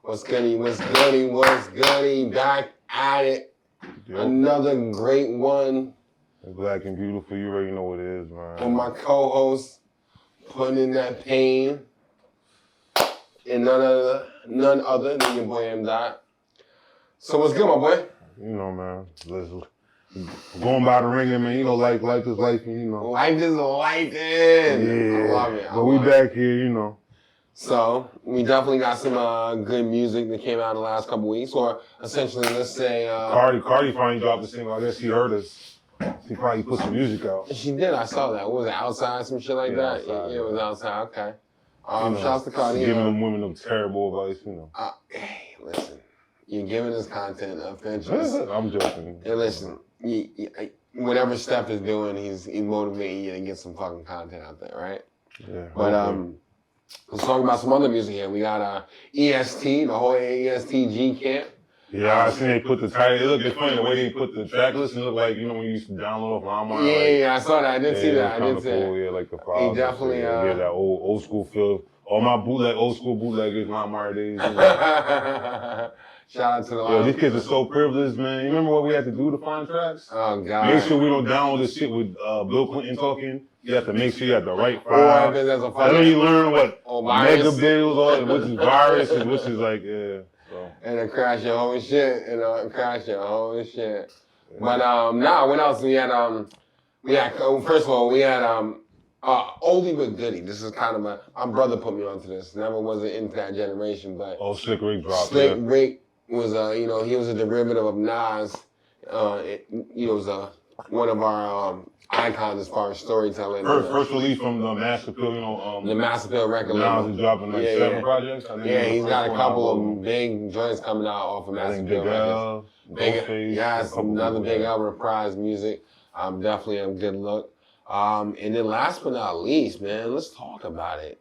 What's goody, what's goody, what's goody? Back at it. Yep. Another great one. Black and beautiful, you already know what it is, man. And my co-host, putting in that pain. And none other than your boy M. Dot. So what's good, my boy? You know, man. Going by the ringer, man. You know, life is life, you know. Life is life. Yeah. I love it. But we back here, you know. So, we definitely got some good music that came out in the last couple weeks, or essentially, let's say... Cardi finally dropped a single. I guess she heard us. She probably put some music out. She did, I saw that. What was it, Outside, some shit like that? Outside, yeah, it was Outside, okay. You know, shouts to Cardi. Giving them women them terrible advice, you know. Hey, listen. You're giving this content of interest. I'm joking. And listen, whatever Steph is doing, he's motivating you to get some fucking content out there, right? Yeah. But, let's talk about some other music here. We got EST, the whole Est Gee camp. Yeah, I seen they put the title. It's funny the way they put the track list. It looked like, you know, when you used to download off LimeWire. Yeah, I saw that. I did see that. I did see cool. it. Yeah, like the files. He definitely, yeah, that old school feel. All my old school bootleggers, LimeWire days. You know. Shout out to the Yo, these kids are so privileged, man. You remember what we had to do to find tracks? Oh, God. Make sure we don't download this shit with Bill Clinton talking. You have to make sure you have the right file. I know you learn what mega bills are, which is virus, and which is like, yeah. So. And then crash your whole shit, crash your whole shit. Yeah. But, what else? We had, first of all, we had, oldie but goodie. This is kind of my brother put me onto this. Never wasn't into that generation, but. Oh, Slick Rick dropped. Slick Rick was, he was a derivative of Nas. He was one of our icons as far as storytelling. First release from the Mass Appeal, the Mass Appeal record label. Now he's dropping like 7 projects. He's got a couple of big joints coming out off of Mass Appeal records. Yes, another Big L Reprise music. Definitely a good look. And then last but not least, man, let's talk about it.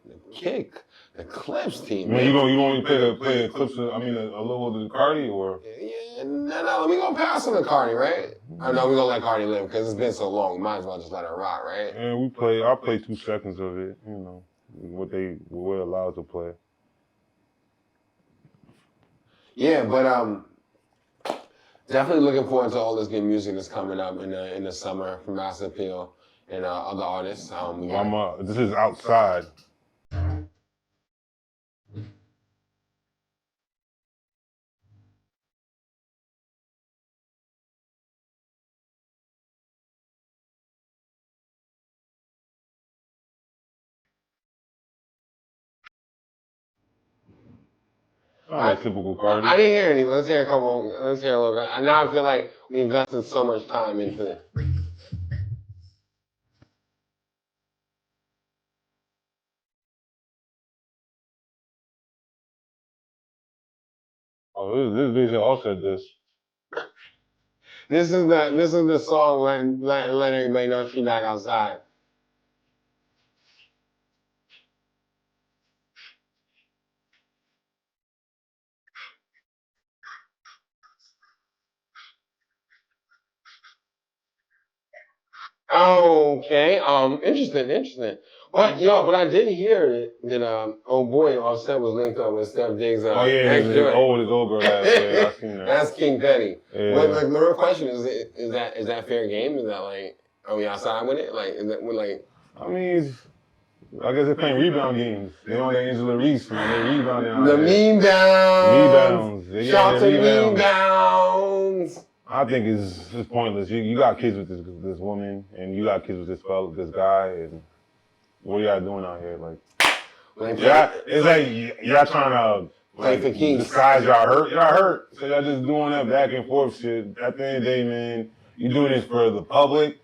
The Clipse team. Man, you want me to play a Clipse? I mean, a little of the Cardi, or? Yeah, no, we gonna pass on the Cardi, right? I know we gonna let Cardi live because it's been so long. We might as well just let her rock, right? Yeah, I'll play 2 seconds of it. You know, what we're allowed to play. Yeah, but definitely looking forward to all this good music that's coming up in the summer from Mass Appeal and other artists. This is Outside. Typical Cardi. I didn't hear any. Let's hear a couple. Let's hear a little bit. Now I feel like we invested so much time into it. Oh, this video all said this. This is the song let everybody know she's back outside. Oh, okay. Interesting. But I did hear that old boy Offset was linked up with Steph Diggs. His old girl. Yeah, I seen that. That's King Petty. Yeah. But the real question is that fair game? Is that like, are we outside with it? Like, is that I mean, I guess they're playing rebound games. They don't have Angela Reese, man. They rebounding. The meme downs. Rebounds. Shout to meme downs. I think it's pointless. You got kids with this woman, and you got kids with this guy, and what are y'all doing out here? It's like y'all trying to disguise y'all hurt. Y'all hurt, so y'all just doing that back and forth shit. At the end of the day, man, you doing this for the public.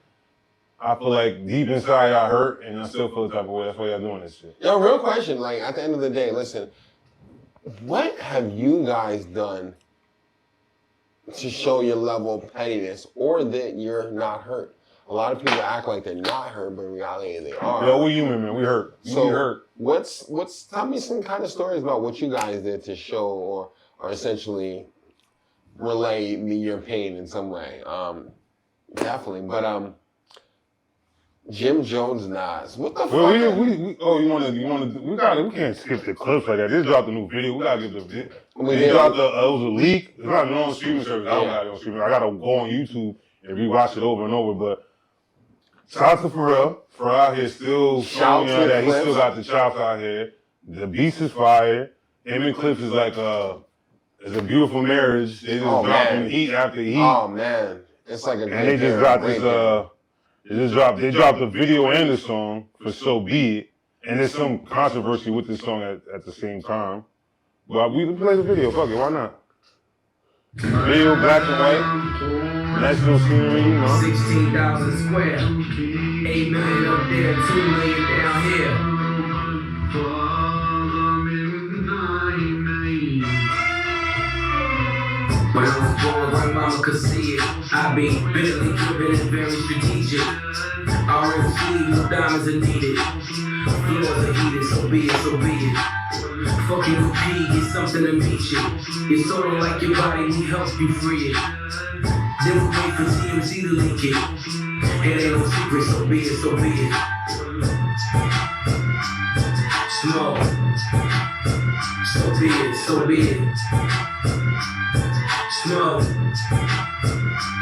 I feel like deep inside y'all hurt, and I still feel the type of way. That's why y'all doing this shit. Yo, real question. Like at the end of the day, listen, what have you guys done to show your level of pettiness or that you're not hurt? A lot of people act like they're not hurt, but in reality they are. Yo, we human, man. We hurt. We hurt. Tell me some kind of stories about what you guys did to show or essentially relay your pain in some way. Definitely. But Jim Jones, Nas. What the fuck? We can't skip the clips like that. They dropped a new video. We gotta get the video. They dropped it was a leak. It's not on streaming service. I don't got it on streaming. I gotta go on YouTube and rewatch it over and over. But shout out to Pharrell. Pharrell out here still showing that he still got the chops out here. The beats is fire. Him and Clipse is like it's a beautiful marriage. They just dropping heat after heat. Oh man, it's like a great. And they just dropped this. They dropped the video and the song for So Be It, and there's some controversy with this song at the same time. But we can play the video. Fuck it, why not? Video, black and white, national scenery, you know. 16,000 square, 8 million up there, 2 million down here. When I was born, my mama could see it. I be barely driven and very strategic. RMC, no diamonds are needed. Floors are heated, so be it, so be it. Fucking with P, get something to meet you. It's sort of like your body, we help you free it. Then we wait for TMZ to leak it. It ain't no secret, so be it, so be it. Smoke. So be it, so be it. Smoke.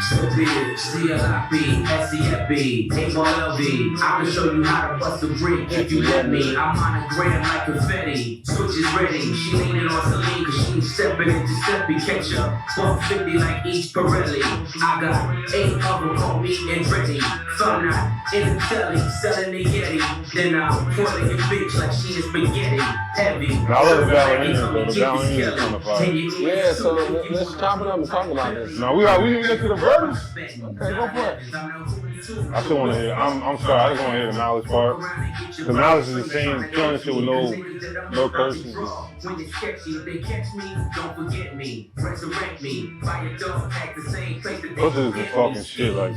So be it. CLIP, SCFB, A1LV. I can show you how to bust a brick if you let me. I'm on a gram like confetti. Switch is ready. She leaning on Celine cause she ain't stepping into Steppy. Catch up. 150 like each Pirelli. I got 8 of them on me and ready. Found out in the telly, selling the Yeti. Then I'm twirling your bitch like she is spaghetti. Heavy. I love the ballerinas though. The ballerinas kind of fire. Yeah, so let's chop it up and talk about this. No, we didn't get to the verse. Okay, go for it. I still want to hear. I'm sorry, I just want to hear the knowledge part. The knowledge is the same, killing shit with no cursing. When it's sketchy, if they catch me, don't forget me. Resurrect me. Buy your dog tag the same place that they Those are just fucking shit like.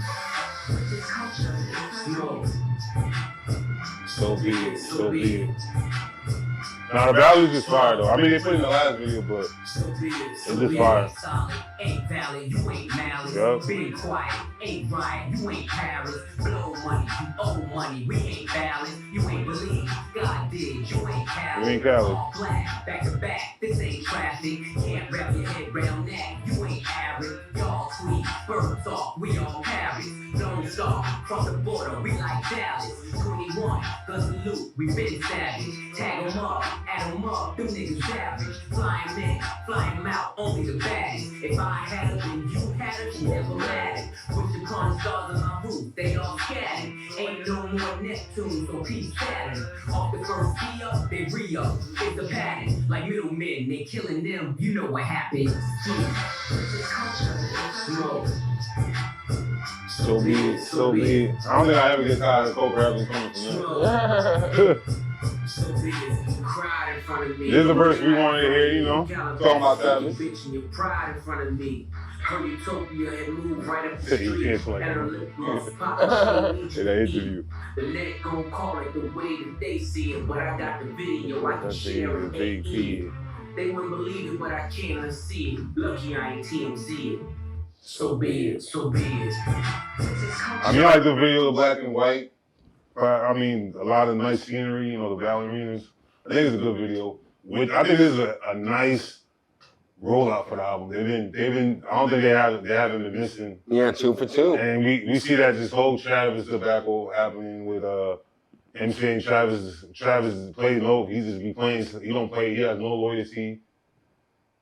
So be it, so be it. Now the values is fire though. I mean they put it in the last video, but it's just fire. Ain't valid, you ain't malice. Yep. Being quiet, ain't right, you ain't Paris. Blow money, you owe money, we ain't balanced. You ain't believe, God did, you ain't callous. You ain't callous. All black, back to back, this ain't traffic. Can't wrap your head round that, you ain't average. Y'all tweet, bird talk, we all Paris. Lone Star, cross the border, we like Dallas. 21, the salute, we been savage. Tag 'em up, add 'em up, them niggas savage. Fly 'em in, fly 'em out, only the baddest. If I had her, then you had her, she never mattered. Wish upon the stars on my roof, they all scattered. Ain't no more Neptune, so peace Saturn. Off the first key up, they re-up. It's a pattern, like middlemen, they killing them, you know what happens. Smoke. So be it, so be it. I don't think I ever get tired of Coke rapping coming from them. This is the verse we wanted to hear, you know, talking about that. Pride in front of me. Her utopia had moved right up the You street. can't play. And her lip gloss popped. In that interview. The net gon' call it the way that they see it, but I got the video I can share it. They wouldn't believe it, but I can't unsee it. Lucky I ain't TMZ it. So be it, so be it. I mean, I like the video of black and white. I mean, a lot of nice scenery, you know, the ballerinas. I think it's a good video. I think this is a nice rollout for the album. They've been. I don't think they haven't been missing. Yeah, 2 for 2. And we see that this whole Travis debacle happening with MC and Travis plays no. He just be playing. He don't play. He has no loyalty.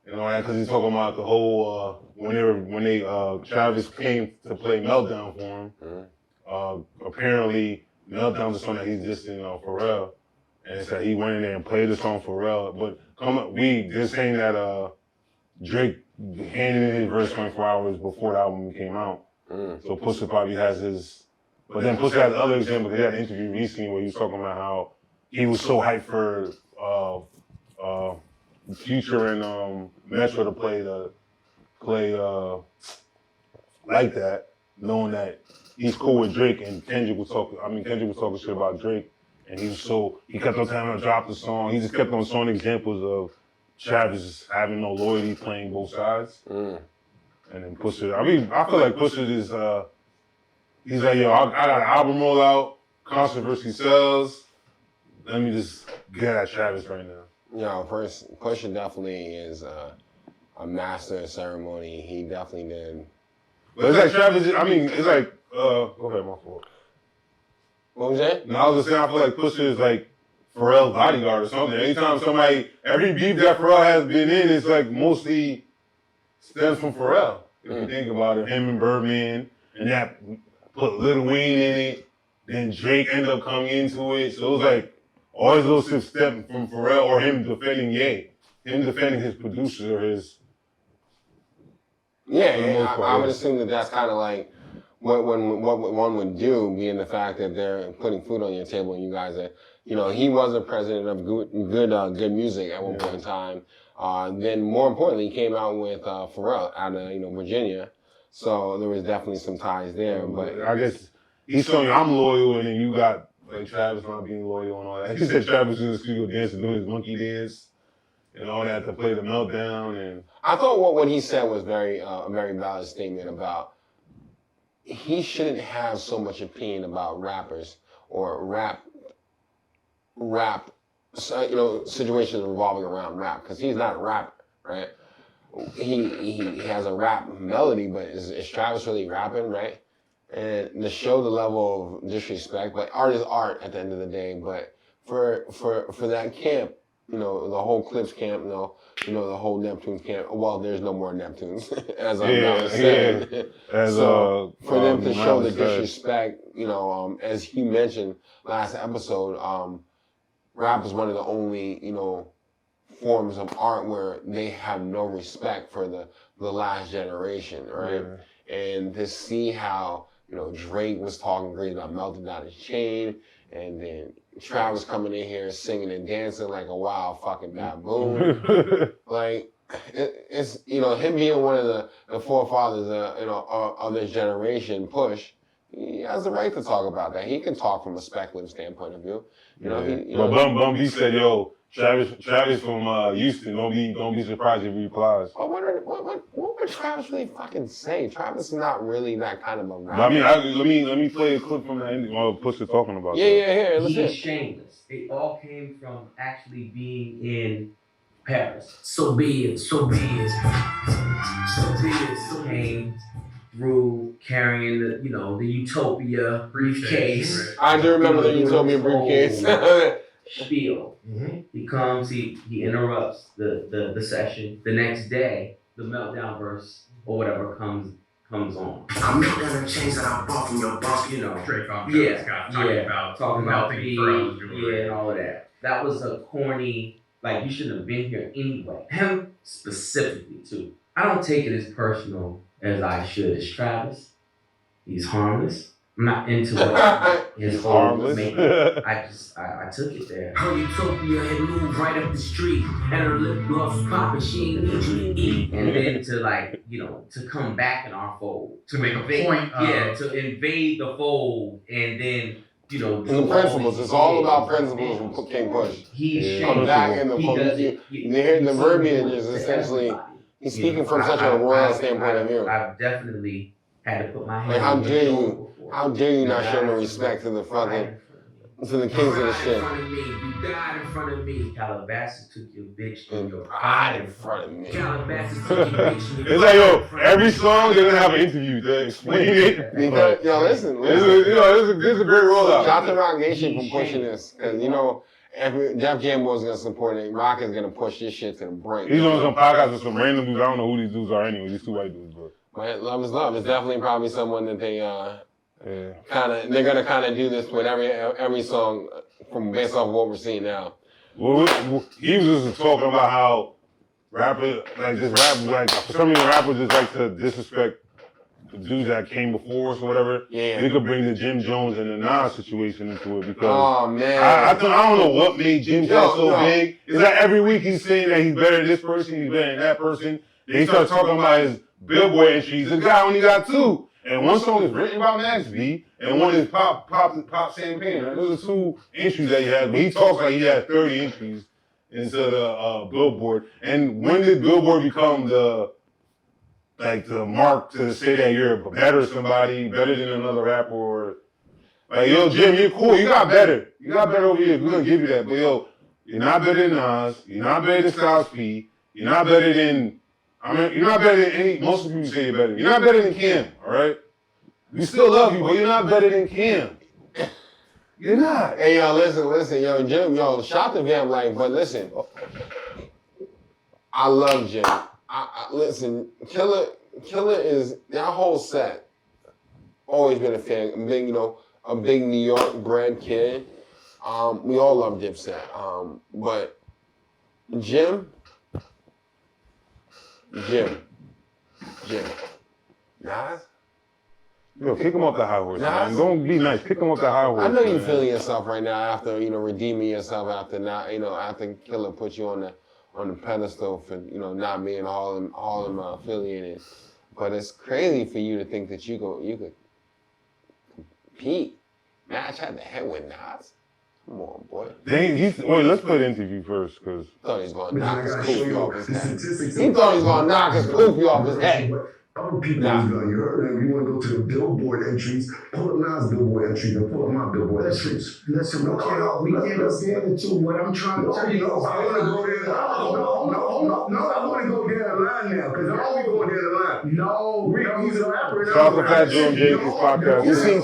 You know that because he's talking about the whole when they Travis came to play Meltdown for him. Apparently Meltdown's a song that he's just Pharrell, and so he went in there and played the song for Pharrell. But they're saying that Drake handed in his verse 24 hours before the album came out. So Pusha probably has his. But then Pusha has other examples. He had an interview recently where he was talking about how he was so hyped for Future and Metro to play like that, knowing that he's cool with Drake and Kendrick was talking shit about Drake, and he kept on telling him to drop the song. He just kept on showing examples of Travis having no loyalty, playing both sides. And then Pusha, I feel like Pusha is he's like, yo, I got an album roll out. controversy sells. Let me just get at Travis right now. Yo, Pusha definitely is a master of ceremony. He definitely did. But it's like Travis, I mean, it's like, go ahead, my fault. What was that? No, I was just saying, I feel like Pusha is like Pharrell's bodyguard or something. Anytime every beef that Pharrell has been in, it's like mostly stems from Pharrell. If you think about it, him and Birdman, and that put Lil Wayne in it, then Drake ended up coming into it. So it was like, always those shit stem from Pharrell or him defending Ye. Him defending his producer or his... Yeah, I would assume that that's kind of like what one would do, being the fact that they're putting food on your table and you guys are, he was a president of good music at one point in time. Then more importantly, he came out with Pharrell out of Virginia, so there was definitely some ties there. But I guess he's showing you I'm loyal, and then you got like Travis not being loyal and all that. He said Travis was in the studio dancing, doing his monkey dance. And all that to play the meltdown, and I thought what he said was a very valid statement about he shouldn't have so much opinion about rappers or rap, situations revolving around rap, because he's not a rapper, right? He has a rap melody, but is Travis really rapping, right? And to show the level of disrespect, but art is art at the end of the day. But for that camp. The whole Clipse camp, the whole Neptunes camp. Well, there's no more Neptunes, as I'm now saying. Yeah. So for them to show the disrespect, as he mentioned last episode, rap is one of the only, forms of art where they have no respect for the last generation, right? Yeah. And to see how, Drake was talking great about melting down his chain, and then Travis coming in here singing and dancing like a wild fucking baboon. Like, it's, him being one of the forefathers of this generation, Push, he has the right to talk about that. He can talk from a speculative standpoint of view. But Bum B said, yo, Travis from Houston, don't be surprised if he replies. Oh, what would Travis really fucking say? Travis is not really that kind of a rapper. I mean, let me play a clip from that while Pusha talking about that. Yeah, let's hear. He's shameless. It all came from actually being in Paris. So be it. Came through carrying the Utopia briefcase. I do remember the Utopia briefcase. Spiel. Mm-hmm. He comes, he interrupts the session. The next day, the meltdown verse or whatever comes on. I melt down the chains that I bought from your boss, Drake talking about melting froze, and all of that. That was a corny, like, you shouldn't have been here anyway. Him specifically too. I don't take it as personal as I should as Travis. He's harmless. I'm not into what his harmless. I took it there. Her Utopia had moved right up the street, and her lip gloss was popping. She ain't need you to eat. And then to come back in our fold, to make a point, to invade the fold, and then and the principles. It's all about principles from King Push. He's coming back in the fold. The verbiage is essentially he's speaking from such a royal standpoint of view. I've definitely had to put my hand. Like, how dare you not show no respect to the kings of the shit. You died in front of me. Calabasas took your bitch and your pride in front of me. Calabasas took your bitch. It's like, every song they're gonna have an interview to explain it. Because, listen. This is a great rollout. Shout to Rock Nation for pushing this, because Def Jam was gonna support it. Rock is gonna push this shit to the brink. He's on some podcast with some random dudes. I don't know who these dudes are anyway. These two white dudes, but love is love. It's definitely probably someone that they they're gonna do this with every song from based off of what we're seeing now. Well, he was just talking about how for some reason rappers just like to disrespect the dudes that came before us or whatever. Yeah. They could bring the Jim Jones and the Nas situation into it because oh man, I don't know what made Jim Jones so big. It's like every week he's saying that he's better than this person, he's better than that person. Then he starts talking about his Billboard entries. The guy only got 2. And one song is written by Max B, and one is Pop Champagne. Those are 2 entries that he has. But he talks like he has 30 entries into the Billboard. And when did Billboard become the mark to say that you're better than somebody, better than another rapper? Or Like, yo, Jim, you're cool. You got better. You got better over here. We're gonna give you that. But yo, you're not better than Nas. You're not better than Styles P. You're not better than. I mean, you're not better than any. Most of you say you're better. You're not better than Cam. All right. We still love you, but you're not better than Cam. You're not. Hey, yo, listen, yo, Jim, yo, shout to Cam, like, but listen. I love Jim. Listen, Killer is that whole set. Always been a fan. Big, a big New York bred kid. We all love Dipset. But Jim. Nas? Yo, kick him off the high horse, man. Don't be nice. Kick him off the high horse. I know you're feeling yourself right now after, redeeming yourself after not, after Killer put you on the pedestal for, not being Harlem affiliated. But it's crazy for you to think that you could compete, match head to head with Nas. Come on, boy. Wait, let's play the interview first, because... Thought he was going to knock his koofy off his head. He thought he was going to knock his koofy off his head. Other people was going, you heard them. You want to go to the Billboard entries, pull up Nas Billboard entries and pull up my Billboard entries. Listen, we can't compare the two. What I'm trying to tell you is I want to go there. I want to go there in line now, because I'm only going there in line. No, he's a rapper. Shout out to Fat Joe and Jake's podcast. You seen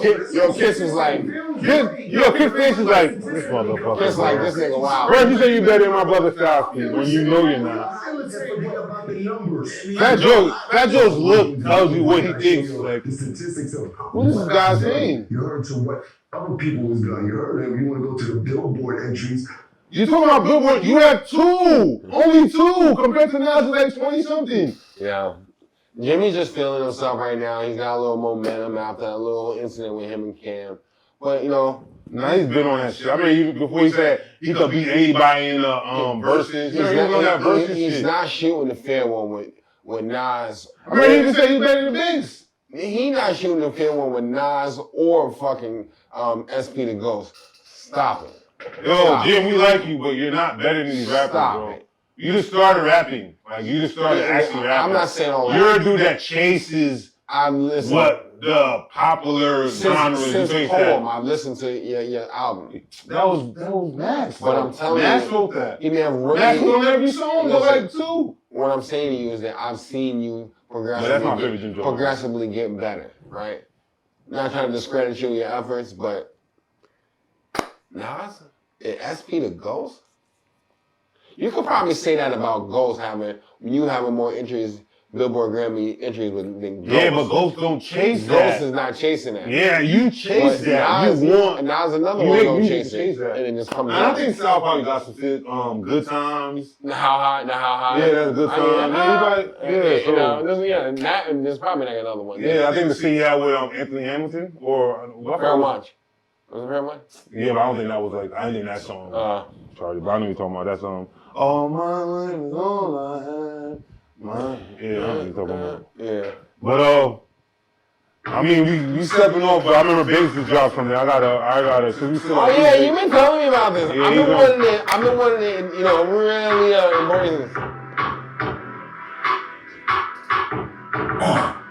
Kiss was like, Kiss face is like, this motherfucker. Kiss like, this nigga wild. Bro, you say you better than my brother Styles P when you know you're not. Fat Joe's look tells you what he thinks. Like, the statistics of what is this guy saying? You heard to what other people was doing. You heard them. You want to go to the Billboard entries. You're talking about Billboard. You have two. Only two compared to Nas like 20-something. Yeah. Jimmy's just feeling himself right now. He's got a little momentum after a little incident with him and Cam. But, now he's been on that shit. I mean, before he said he could beat anybody in the verses. He's not shooting the fair one with Nas. I mean, he even said he's better than Biggs. He not shooting the fair one with Nas or fucking SP the Ghost. Stop it. Yo, Jim, we like you, but you're not better than these rappers, bro. You just started rapping. Like, you just started actually rapping. I'm not saying all that. You're a dude that chases what the popular genres. Since Poem, I've listened to your album. That was Max. But I'm telling Max you, wrote that. He may have written Max wrote on every song, but like two. What I'm saying to you is that I've seen you progressively get better, right? Not trying to discredit you and your efforts, but Nas, SP the Ghost? You could probably say that about Ghost having more entries, Billboard Grammy entries than Ghost. Yeah, but Ghost don't chase that. Ghost is not chasing that. Yeah, you chase that. Nas, you want. And Nas another one don't chase that. And it just comes out. I think South probably got some shit, Good Times. How high? Yeah, that's Good Times. And there's probably like another one. Yeah, I think the shit he had with Anthony Hamilton or Very much. Was it very much? Yeah, but I don't think that was like, I didn't think that song. Sorry, but I know you're talking about that song. All my life is all I had. Yeah, I know what you're talking about. Yeah. But, I mean, we stepping off, but I remember Biggs just dropped from there. I gotta, so we still. Oh, yeah, you've been telling me about this. Yeah, I've been wanting to, really embrace this.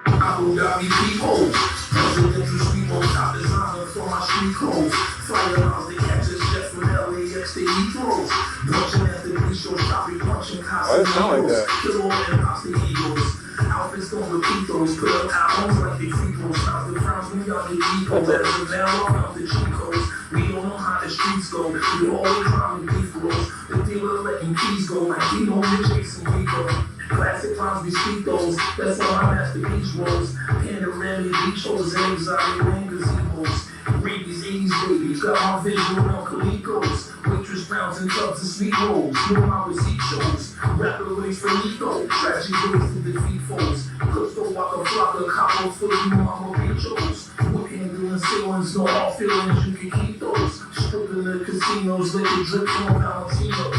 Abu Dhabi people, presidential street on top designer for my street clothes. Firearms, they catch us jet from LAX to Heathrow. Punching at the bistro, shopping, punching cops. Why does it sound like that? Kill all and pops the egos. Outfits don't repeat those. Put up albums like they free throws. Stop the frowns, we on the depot. Better than now, off the cheat codes. We don't know how the streets go. We always trying to beef rules. The dealer letting keys go. Like we know we're chasing Rico. Classic rhymes, we speak those. That's all my masterpiece rolls. Panoramic beach shows, anxiety, and gazebos. Read these 80s babies, got my visual on Calico's. Waitress browns and tubs and sweet rolls. Know my receipt shows. Rapper ways for Nico. Tragic ways to defeat foes. Clipse walk a flock of couples for you, mama bichos. What handling ceilings, no all feelings, you can keep those. Stripping the casinos, liquor drip from Valentino.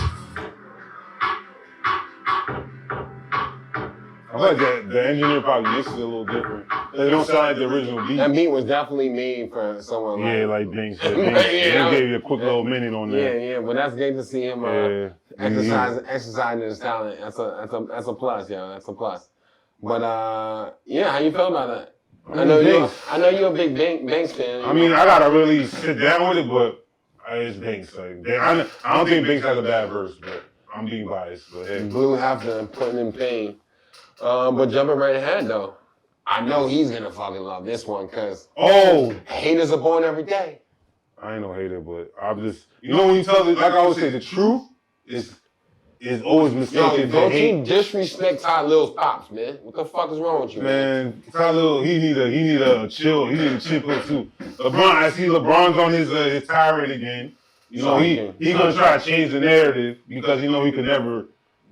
I feel like the engineer probably mixed it a little different. It don't sound like the original beat. That beat was definitely made for someone like Bing said. Bing gave you a quick little minute on that. Yeah, but that's great to see him exercising his talent. That's a plus, yo. That's a plus. But how you feel about that? I know you're a big Banks fan. I mean, I gotta really sit down with it, but it's Banks. Like, I don't think Banks has a bad verse, but I'm being biased. But hey. Blue have them putting in pain. But jumping right ahead though, I know he's gonna fucking love this one because haters are born every day. I ain't no hater, but I'm just when you tell it, like I always say, the truth is always mistaken. Don't you disrespect Ty Lil's pops, man? What the fuck is wrong with you, man? Ty Lil, he need a chill. He need a chill pill too. I see LeBron's on his tirade again. He gonna try to change the narrative because he can never.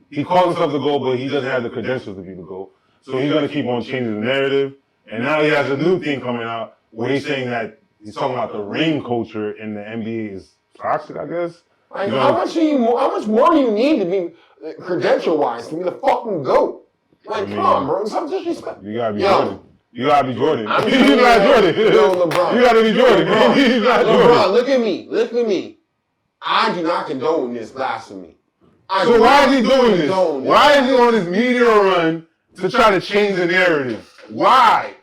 He calls himself the GOAT, but he doesn't have the credentials to be the GOAT. So he's gonna keep on changing the narrative. And now he has a new thing coming out where he's saying that he's talking about the ring culture in the NBA is toxic, I guess. Like, how much more do you need to be credential-wise to be the fucking GOAT? Like, come on, bro. Some disrespect. You gotta be Jordan. You gotta be Jordan. I'm You're not Jordan. Yo, LeBron. You gotta be Jordan. He's not Jordan. LeBron, look at me. I do not condone this blasphemy. So why is he doing this? Why is he on this media run to try to change the narrative? Why?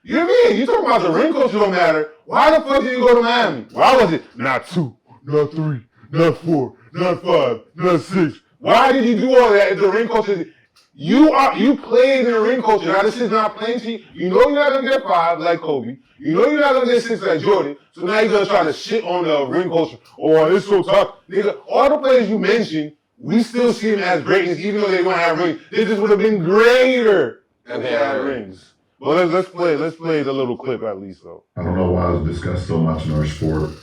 You know what I mean? You talking about the ring culture don't matter. Why the fuck did you go to Miami? Why was it not 2, not 3, not 4, not 5, not 6? Why did you do all that if the ring culture? You played in the ring culture. Now this is not playing to you. You know you're not gonna get 5 like Kobe. You know you're not gonna get 6 like Jordan. So now you're gonna try to shit on the ring culture. Oh, it's so tough. Nigga, all the players you mentioned, we still see them as greatness, even though they don't have rings. They just would have been greater if they had rings. Well, let's play the little clip at least, though. I don't know why it's discussed so much in our sport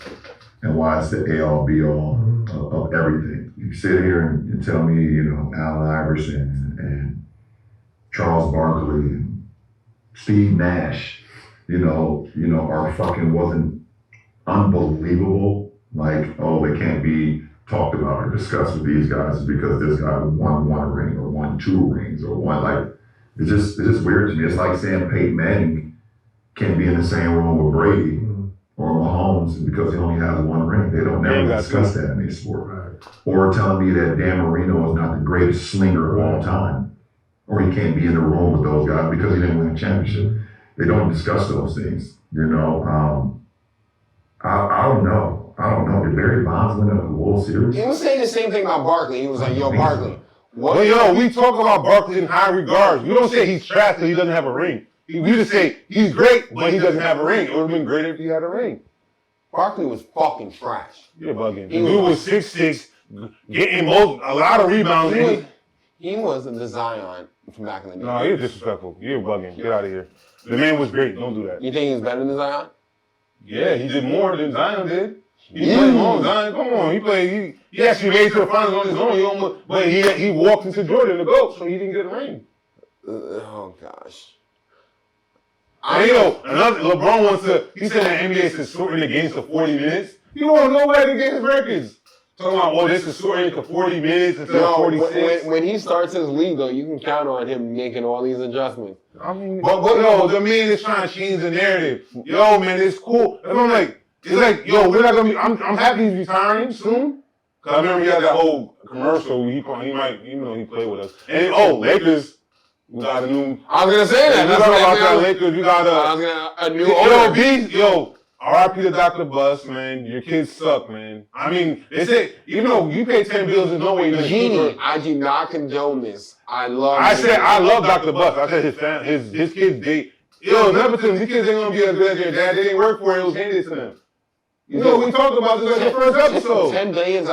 and why it's the A-all, B-all of everything. You sit here and tell me, Allen Iverson and Charles Barkley and Steve Nash, are fucking wasn't unbelievable. Like, they can't be talked about or discussed with these guys because this guy won 1 ring or won 2 rings or won it's just weird to me. It's like saying Peyton Manning can't be in the same room with Brady or Mahomes because he only has 1 ring. They don't never discuss that in their sport. Right. Or telling me that Dan Marino is not the greatest slinger of all time. Or he can't be in the room with those guys because he didn't win a championship. They don't discuss those things. I don't know. Did Barry Bonds win a World Series? He was saying the same thing about Barkley. He was like, yo, Barkley. Well, we talk about Barkley in high regards. We don't say he's trash because he doesn't have a ring. We just say he's great, but he doesn't have a ring. It would have been greater if he had a ring. Barkley was fucking trash. You're bugging. He was 6'6", getting a lot of rebounds. He wasn't the Zion from back in the day. No, you're disrespectful. You're bugging. Get out of here. The man was great. Don't do that. You think he was better than Zion? Yeah, he did more than Zion did. He played more. Zion, come on. He actually made it to the finals on his own. But he walked into Jordan to go, so he didn't get a ring. Oh, gosh. And LeBron he said the NBA is shortening the games to 40 minutes. He don't want nobody to get his records. Talking about, this is shortening to 40 minutes instead of 46. When he starts his league, though, you can count on him making all these adjustments. I mean, but the man is trying to change the narrative. Yo, man, it's cool. And I'm like, we're not gonna be. I'm happy he's retiring soon. Cause I remember he had that whole commercial. He might, even though he played with us. And Lakers, we got a new. I was gonna say that. That's about that Lakers. We got a new owner. R.I.P. to Dr. Bus, man. Your kids suck, man. I mean, they say even though you pay 10 bills, there's no way you're Genie, I do not condone this. I love Dr. Bus. I said his kids date. Nepotism. These kids ain't gonna be as good as their dad. They didn't work for it. It was handed to them. We talked about this in the first episode. 10 billion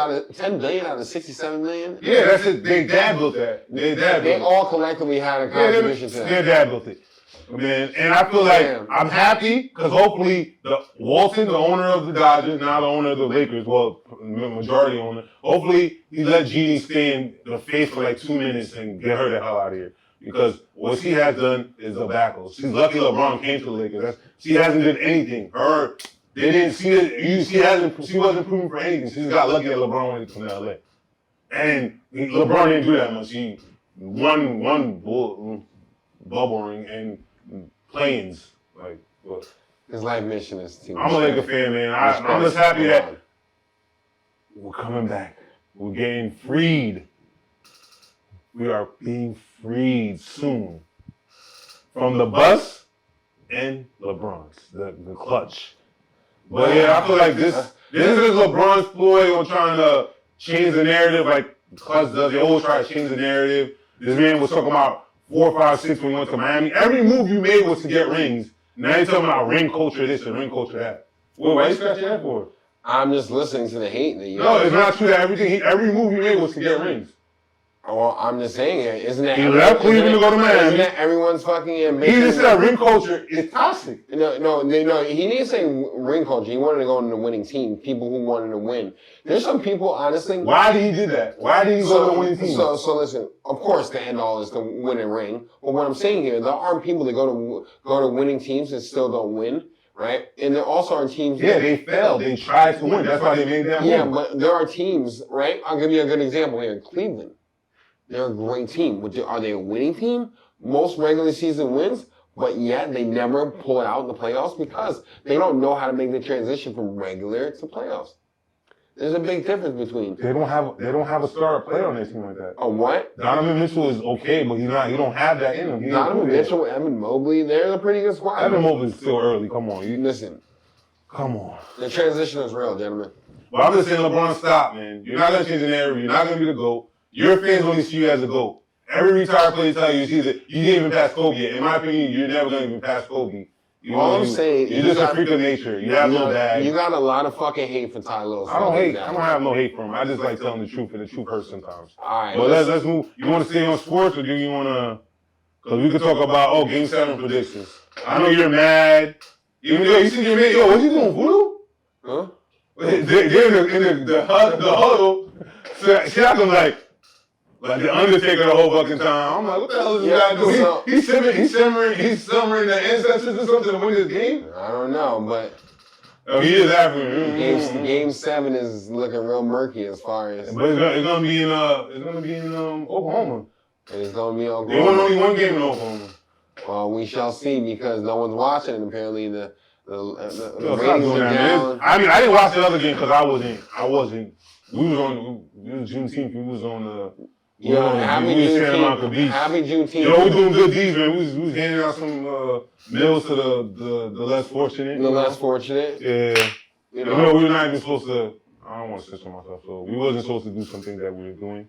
out of 67 million? Yeah, that's it. Their dad built that. They all collectively had a contribution to that. Their dad built it. Man, and I feel like I'm happy because hopefully Walton, the owner of the Dodgers, now the owner of the Lakers, well, majority owner, hopefully he let Genie stay in the face for like 2 minutes and get her the hell out of here. Because what she has done is a debacle. She's lucky LeBron came to the Lakers. She hasn't done anything. They didn't see it. She wasn't proven for anything. She just got lucky that LeBron went to LA. And LeBron didn't do that much. He won bubble ring and planes. His life mission is too. I'm a Lakers fan, man. I'm just happy that we're coming back. We're getting freed. We are being freed soon. From the bus, and LeBron's, the clutch. But yeah, I feel like this is LeBron's ploy on trying to change the narrative like Clutch does. They always try to change the narrative. This man was talking about 4, 5, 6 when he went to Miami. Every move you made was to get rings. Now you're talking about ring culture this and ring culture that. Well, why you scratch your head for? I'm just listening to the hate that you. No, it's not true that every move he made was to get rings. Well, I'm just saying it. Isn't that he left Cleveland to go to Miami? Isn't that everyone's fucking ambition? He just said ring culture is toxic. No. He didn't say ring culture. He wanted to go on the winning team. People who wanted to win. There's some people, honestly. Why did he do that? Why did he go to the winning team? So listen. Of course, the end all is to win a ring. But what I'm saying here, there are people that go to winning teams that still don't win. Right? And there also are teams... Yeah, they failed. They tried to win. That's why they made that move. Yeah, but there are teams, right? I'll give you a good example here. Cleveland. They're a great team. Are they a winning team? Most regular season wins, but yet they never pull it out in the playoffs because they don't know how to make the transition from regular to playoffs. There's a big difference between... They don't have a star player on their team like that. A what? Donovan Mitchell is okay, but he don't have that in him. Donovan Mitchell, Evan Mobley, they're a pretty good squad. Evan Mobley's still early. Come on. Listen. Come on. The transition is real, gentlemen. Well, I'm just saying, LeBron, stop, man. You're not going to change the narrative. You're not going to be the GOAT. Your fans only see you as a GOAT. Every retired player tell you, you didn't even pass Kobe yet. In my opinion, you're never going to even pass Kobe. All I'm saying, you're just a freak of nature. You have no bag. You got a lot of fucking hate for Ty Lue. I don't hate. I don't have no hate for him. I just like telling the truth and the true person sometimes. All right. But let's move. You want to stay on sports, or do you want to? Because we could talk about Game 7 predictions. I know you're mad. Even though you see your man, what you doing, voodoo? Huh? They're in the huddle. Siakam like the Undertaker the whole fucking time. I'm like, what the hell is this guy doing? He's simmering the ancestors or something to win this game? I don't know, but he is African. Game 7 is looking real murky as far as. But it's gonna be in Oklahoma. It's gonna be in Oklahoma. They won only one game in Oklahoma. Well, we shall see because no one's watching, and apparently the ratings are down. I mean, I didn't watch the other game because I wasn't. We was Juneteenth. We was on the. Happy Juneteenth. Yo, we doing good deeds, man. We was handing out some meals to the less fortunate. The less fortunate. Yeah. We were not even supposed to. I don't want to censor myself, so we wasn't supposed to do something that we were doing.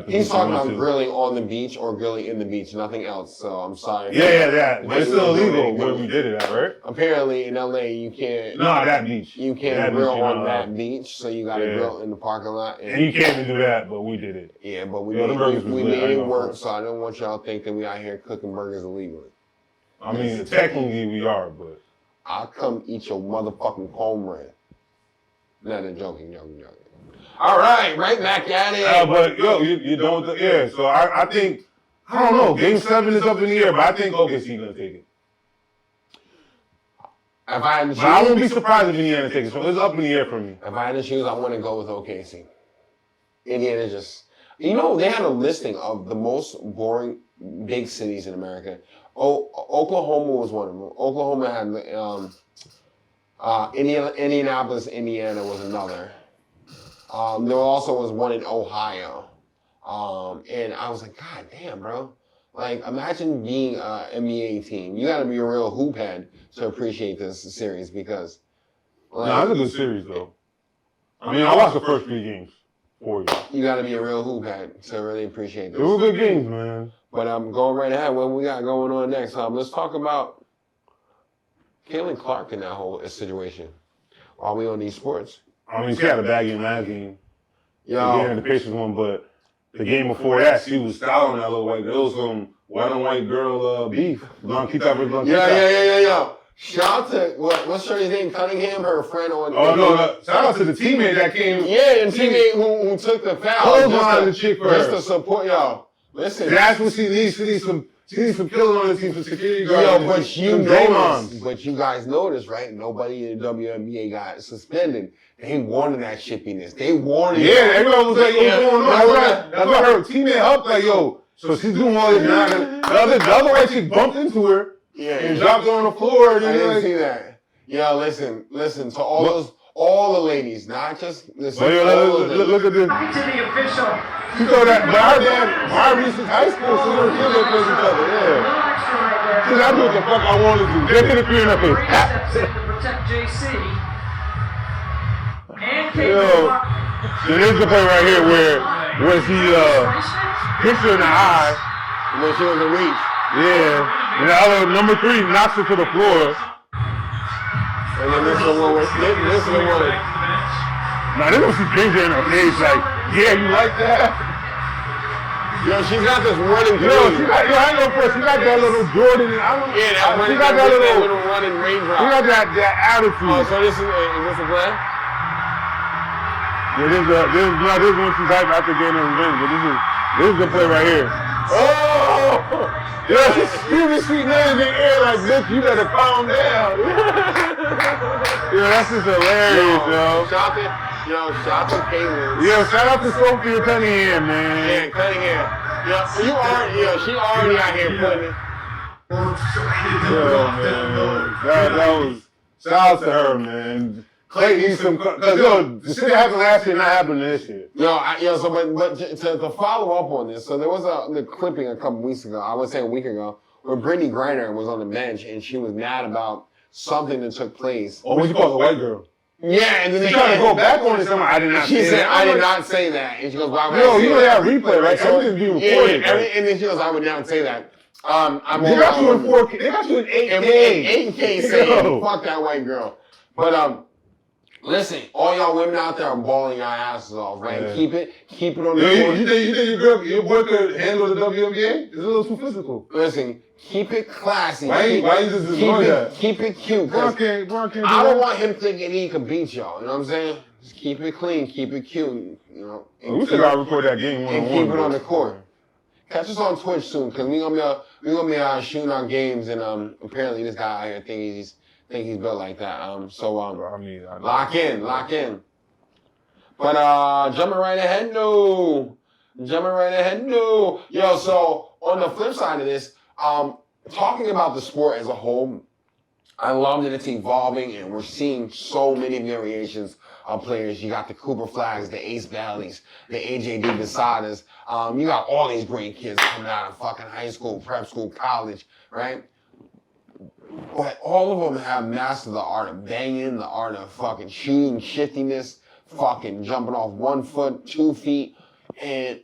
He's talking about grilling on the beach or grilling in the beach, nothing else. So I'm sorry. Yeah, that. But it's still illegal where we did it at, right? Apparently in LA you can't. Nah, that beach. You can't grill on that beach, so you got to grill in the parking lot. And you can't even do that, but we did it. Yeah, but we made it work. So I don't want y'all to think that we out here cooking burgers illegally. I mean, technically we are, but I'll come eat your motherfucking cornbread. No, joking. All right, right back at it. But yo, you don't. Yeah, so I think I don't know. Game 7 is up in the air, but I think OKC gonna take it. If I had to choose, I won't be surprised if Indiana takes it. So it's up in the air for me. If I had to choose, I want to go with OKC. Indiana just, they had a listing of the most boring big cities in America. Oklahoma was one of them. Oklahoma had Indianapolis, Indiana was another. There also was one in Ohio. And I was like, God damn, bro. Like, imagine being an NBA team. You got to be a real hoop head to appreciate this series because... It's a good series, though. I mean, I watched the first 3 games for you. You got to be a real hoop head to really appreciate this. They were good games, man. But I'm going right ahead. What we got going on next? Let's talk about Caitlin Clark in that whole situation. While we on these sports. I mean, she had a bad game last game. Yeah, the Pacers won, but the game before that, she was styling that little white girl. It was some white on white girl beef. Blanquita versus Blanquita. Yeah. Shout out to, what's Shirley's name? Cunningham, her friend on... Oh, no. Shout out to the teammate that came... Yeah, the teammate who took the foul. The chick for her. Just to support, y'all. Listen. That's what she needs. She needs some killing on the team, some security guards. But you guys noticed, right? Nobody in the WNBA got suspended. They wanted that shippiness. They wanted it. Yeah, everyone was like, what's going on? That's why her teammate helped, like, yo. So she's doing all this. The other white chick bumped into her and dropped her on the floor. I didn't see that. Yo, listen. So all all the ladies, not just this. But look at this. Back to the official. You know that, but our reached high school, so we're still gonna play each other, yeah. Cause I do what the fuck I want to do. They hit a 3 in the face. Steps in to protect JC. And Yo, there is the play right here where she hits her in the eye when she was in reach. Yeah. And the other number 3 knocks her to the floor. And then this is the one. Now this was she ginger in her face, like, yeah, you like that? Yo, she's got this running. Yo, she got that little Jordan. She got that little running raindrop. She got that attitude. Oh, so is this a play? Yeah, this is when she's hyped after getting her revenge, but this is the play right here. Oh! Yeah, she's screaming sweet names in the air like, bitch, you better calm down. Yeah, that's just hilarious, yo. Shout to Caitlin. Yo, shout out to Sophia Cunningham, man. Yeah, Cunningham. She already out here putting it. Yo, man. That was, shout out to her, man. Clay needs some, cause yo, the shit that happened last year not happening this year. But to follow up on this, so there was the clipping a couple weeks ago, I would say a week ago, where Brittany Griner was on the bench and she was mad about something that took place. Oh, what you call the white girl? Yeah, and then they tried to go back on it. I did not. She said, "I did not say that." And she goes, "Why would I say you know that replay, right? So everything's being recorded. And then she goes, "I would not say that." They got you in 4K. They got you in 8K. 8K saying, "Fuck that white girl." But listen, all y'all women out there are balling your asses off, right? Yeah. Keep it on the court. You think your boy could handle the WNBA? It's a little too physical. Listen, keep it classy. Why you just ignore that? Keep it cute. I don't want him thinking he can beat y'all. You know what I'm saying? Just keep it clean, keep it cute. You know. We still gotta record that game one-on-one. And keep it on the court. Catch us on Twitch soon, cause we gonna be shooting our games, and apparently this guy out here think he's built like that. Lock in. But jumping right ahead, no. Yo, so on the flip side of this, talking about the sport as a whole, I love that it's evolving and we're seeing so many variations of players. You got the Cooper Flags, the Ace Valleys, the AJ DeBesadas. You got all these great kids coming out of fucking high school, prep school, college, right? But all of them have mastered the art of banging, the art of fucking shooting, shiftiness, fucking jumping off 1 foot, 2 feet, and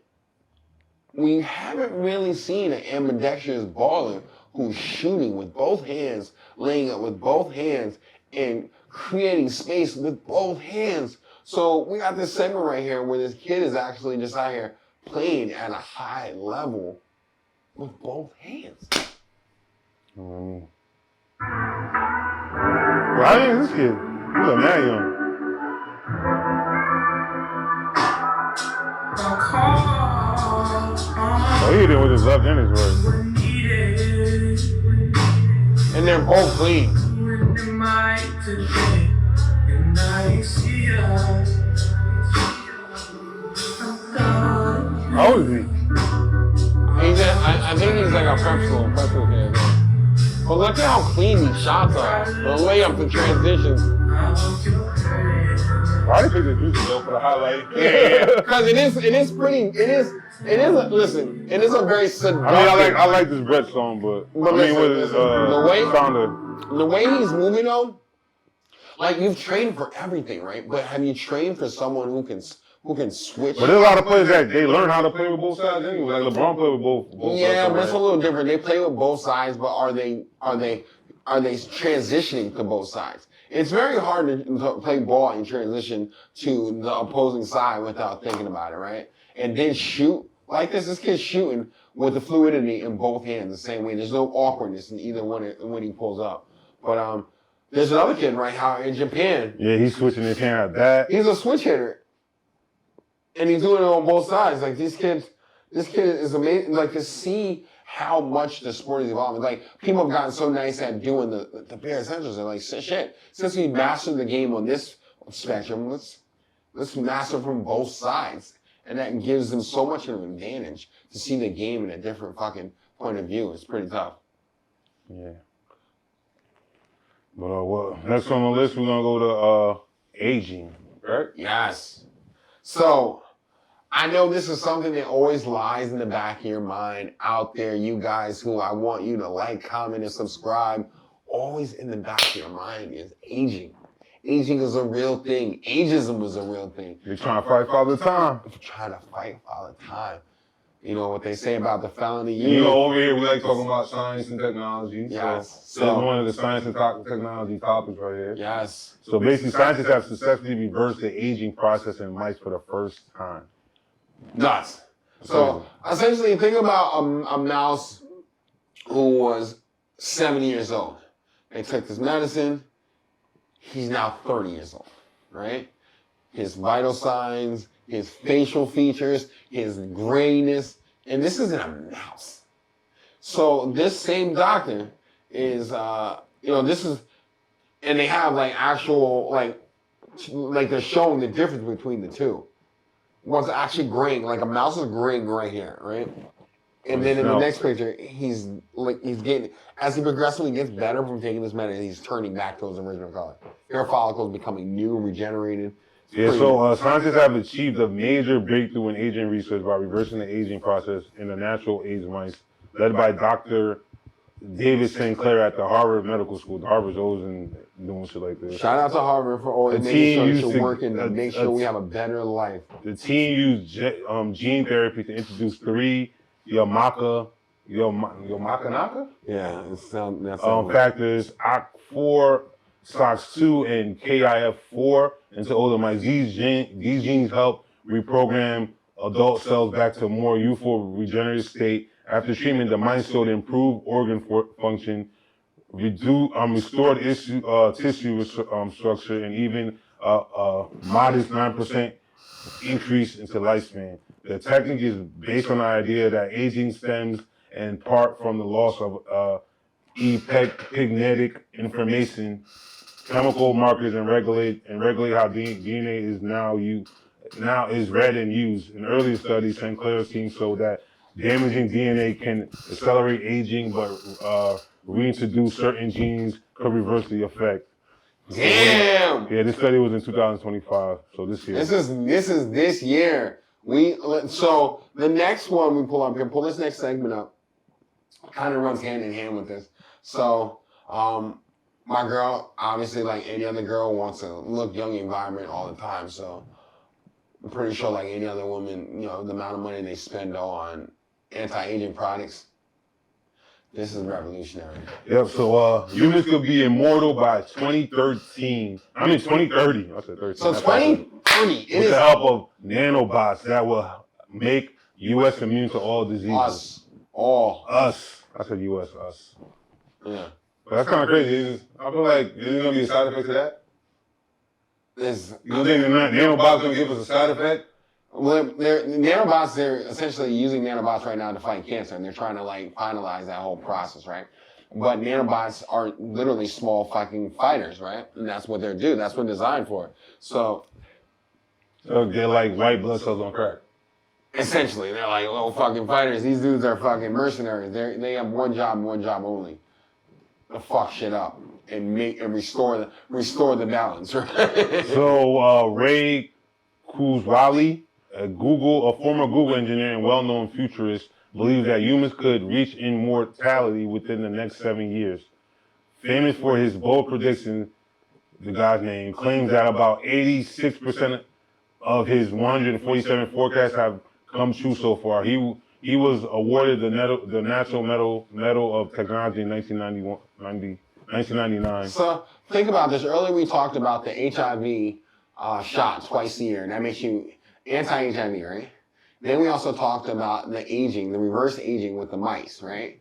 we haven't really seen an ambidextrous baller who's shooting with both hands, laying up with both hands, and creating space with both hands. So we got this segment right here where this kid is actually just out here playing at a high level with both hands. Well, how young is this kid? He's not that young. Oh, he hit it with his left and his right. And they're both clean. How old is he? I think he's like a prep school kid. But look at how clean these shots are. The layup, the transitions. Why did you pick this music though for the highlight? Yeah. Because it is a very seductive. I like this Brett song, but the way he's moving though, like you've trained for everything, right? But have you trained for someone who can switch? But there's a lot of players that they learn how to play with both sides anyway. Like LeBron played with both yeah, sides. but it's a little different. They play with both sides, but are they transitioning to both sides? It's very hard to play ball and transition to the opposing side without thinking about it, right? And then shoot like this. This kid's shooting with the fluidity in both hands the same way. There's no awkwardness in either one when he pulls up. But there's another kid right now in Japan. Yeah, he's switching his hand at that. He's a switch hitter. And he's doing it on both sides. Like this kid is amazing. Like to see how much the sport is evolving. Like people have gotten so nice at doing the bare essentials. They're like, shit, since we mastered the game on this spectrum, let's master from both sides. And that gives them so much of an advantage to see the game in a different fucking point of view. It's pretty tough. Yeah. But next on the list, we're gonna go to aging, right? Yes. So I know this is something that always lies in the back of your mind out there, you guys who I want you to like, comment, and subscribe. Always in the back of your mind is aging. Aging is a real thing. Ageism is a real thing. You're trying to fight all the time. We're trying to fight all the time. You know what they say about the felony You know, over here we like talking about science and technology. Yes. So this is one of the science and technology topics right here. Yes. So basically, scientists have successfully reversed the aging process in mice for the first time. Nuts. So essentially, think about a mouse who was 70 years old. They took this medicine. He's now 30 years old, right? His vital signs, his facial features, his grayness, and this isn't a mouse. So this same doctor is, this is, and they have like actual, like they're showing the difference between the two. One's actually graying, like a mouse is graying right here, right? And then in the next picture, he's getting, as he progressively gets better from taking this medicine, he's turning back to his original color. Hair follicles becoming new, regenerated. Yeah, so scientists have achieved a major breakthrough in aging research by reversing the aging process in the natural age mice, led by Dr. David Sinclair at the Harvard Medical School. Harvard's always doing shit like this. Shout out to Harvard for always making sure it's working to make sure we have a better life. The team used gene therapy to introduce 3 Yamanaka? Yeah, factors, OCT4, SOX2, and KIF4 into older mice. These genes help reprogram adult cells back to a more youthful, regenerative state. After treatment, the mice showed improved organ function, restored tissue structure, and even a modest 9% increase into lifespan. The technique is based on the idea that aging stems in part from the loss of epigenetic information, chemical markers, and regulate how DNA is now read and used. In earlier studies, Sinclair's team showed that damaging DNA can accelerate aging, but reintroduce certain genes could reverse the effect. Damn! Yeah, this study was in 2025, so this year. This is this year. So the next one we pull up here, pull this next segment up, kind of runs hand in hand with this. So my girl, obviously like any other girl, wants to look young environment all the time. So I'm pretty sure like any other woman, the amount of money they spend on anti-aging products, this is revolutionary. Yep, so humans could be immortal by 2030. I said 13. So 2030. With the help of nanobots that will make U.S. immune to all diseases. Us. I said U.S. us. Yeah. But that's kind of crazy. I feel like there's going to be a side effect to that. You don't think nanobots going to give us a side effect? Well, they're essentially using nanobots right now to fight cancer, and they're trying to like finalize that whole process, right? But nanobots are literally small fucking fighters, right? And that's what they're due. That's what they're designed for. So they're like white blood cells on crack. Essentially, they're like little fucking fighters. These dudes are fucking mercenaries. They have one job and one job only: to fuck shit up and restore the balance, right? So Ray Kurzweil, a former Google engineer and well-known futurist, believes that humans could reach immortality within the next 7 years. Famous for his bold prediction, the guy's name claims that about 86% of his 147 forecasts have come true so far. He was awarded the National Medal of Technology in 1999. So think about this. Earlier we talked about the HIV shot twice a year, and that makes you anti-HIV, right? Then we also talked about the reverse aging with the mice, right?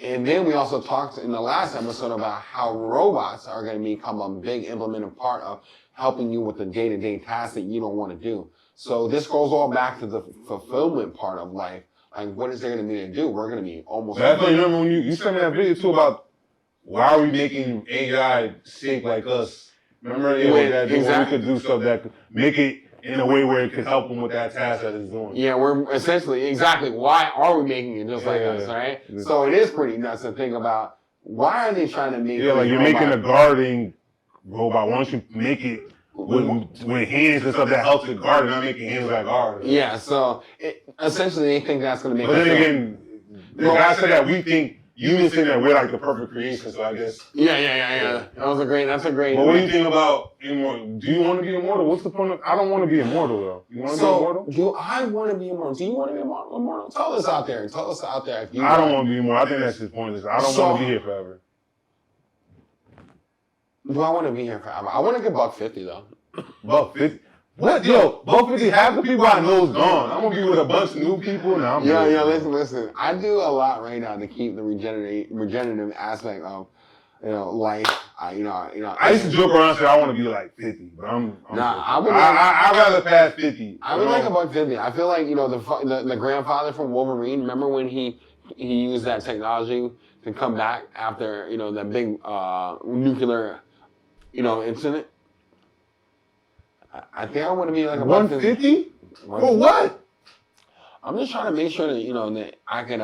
And then we also talked in the last episode about how robots are going to become a big implemented part of helping you with the day-to-day tasks that you don't want to do. So this goes all back to the fulfillment part of life. Like, what is there going to be to do? We're going to be almost... I remember when you sent me that video too about why are we making AI shape like us? Remember we could do stuff that could make it in a way where it could help them with that task that it's doing. Yeah, we're essentially, why are we making it just like us, right? So it is pretty nuts to think about, why are they trying to make like you're making a gardening robot. Why don't you make it with hands and stuff that helps with guard, not making hands like ours. Yeah, so essentially they think that's going to make. But then again, the guy said that we think unison that we're like the perfect creation. So I guess. Yeah. That's a great. But what do you think about immortal? Do you want to be immortal? What's the point of? I don't want to be immortal though. You want to be immortal? Do I want to be immortal? Do you want to be immortal? Tell us out there. If you. I don't want to be immortal. I think that's just pointless. I don't want to be here forever. Do I want to be here forever? I want to get $150 though. $150? What? Yo, $150, half the people I know is gone. I'm going to be with a bunch of new people now. Yeah, listen. I do a lot right now to keep the regenerative aspect of, life. I used to joke around and say I want to be like 50, but I'd rather pass 50. I would like $150. I feel like, the grandfather from Wolverine, remember when he used that technology to come back after, that big nuclear, incident? I think I want to be like a $150? For what? I'm just trying to make sure that, that I can,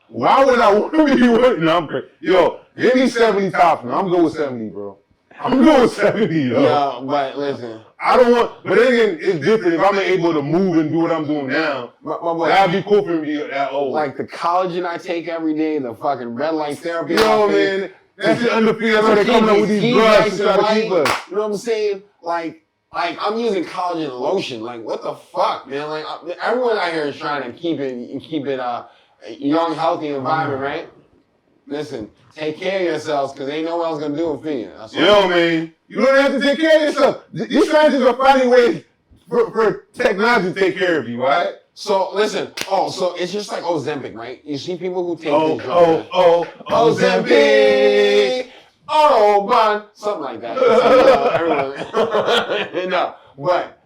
Why would I want to be with? No, I'm crazy. Yo, give me 70 tops, man. I'm good with 70, bro. I'm good with 70, yo. Yeah, but listen. I don't want, but then again, it's different. If I'm able to move and do what I'm doing now, that'd be cool for me to be that old. Like the collagen I take every day, the fucking red light therapy. Yo, man, that's just undefeated. That's why they're coming up with these drugs to try to keep us. You know what I'm saying? Like I'm using collagen lotion. Like what the fuck, man? Like everyone out here is trying to keep it a young, healthy environment, right? Listen, take care of yourselves because ain't no one else gonna do it for you. Yo, man, you don't have to take care of yourself. These scientists are finding ways for technology to take care of you, right? So listen. So it's just like Ozempic, right? You see people who take these drugs. Ozempic. Autobahn, something like that. No, but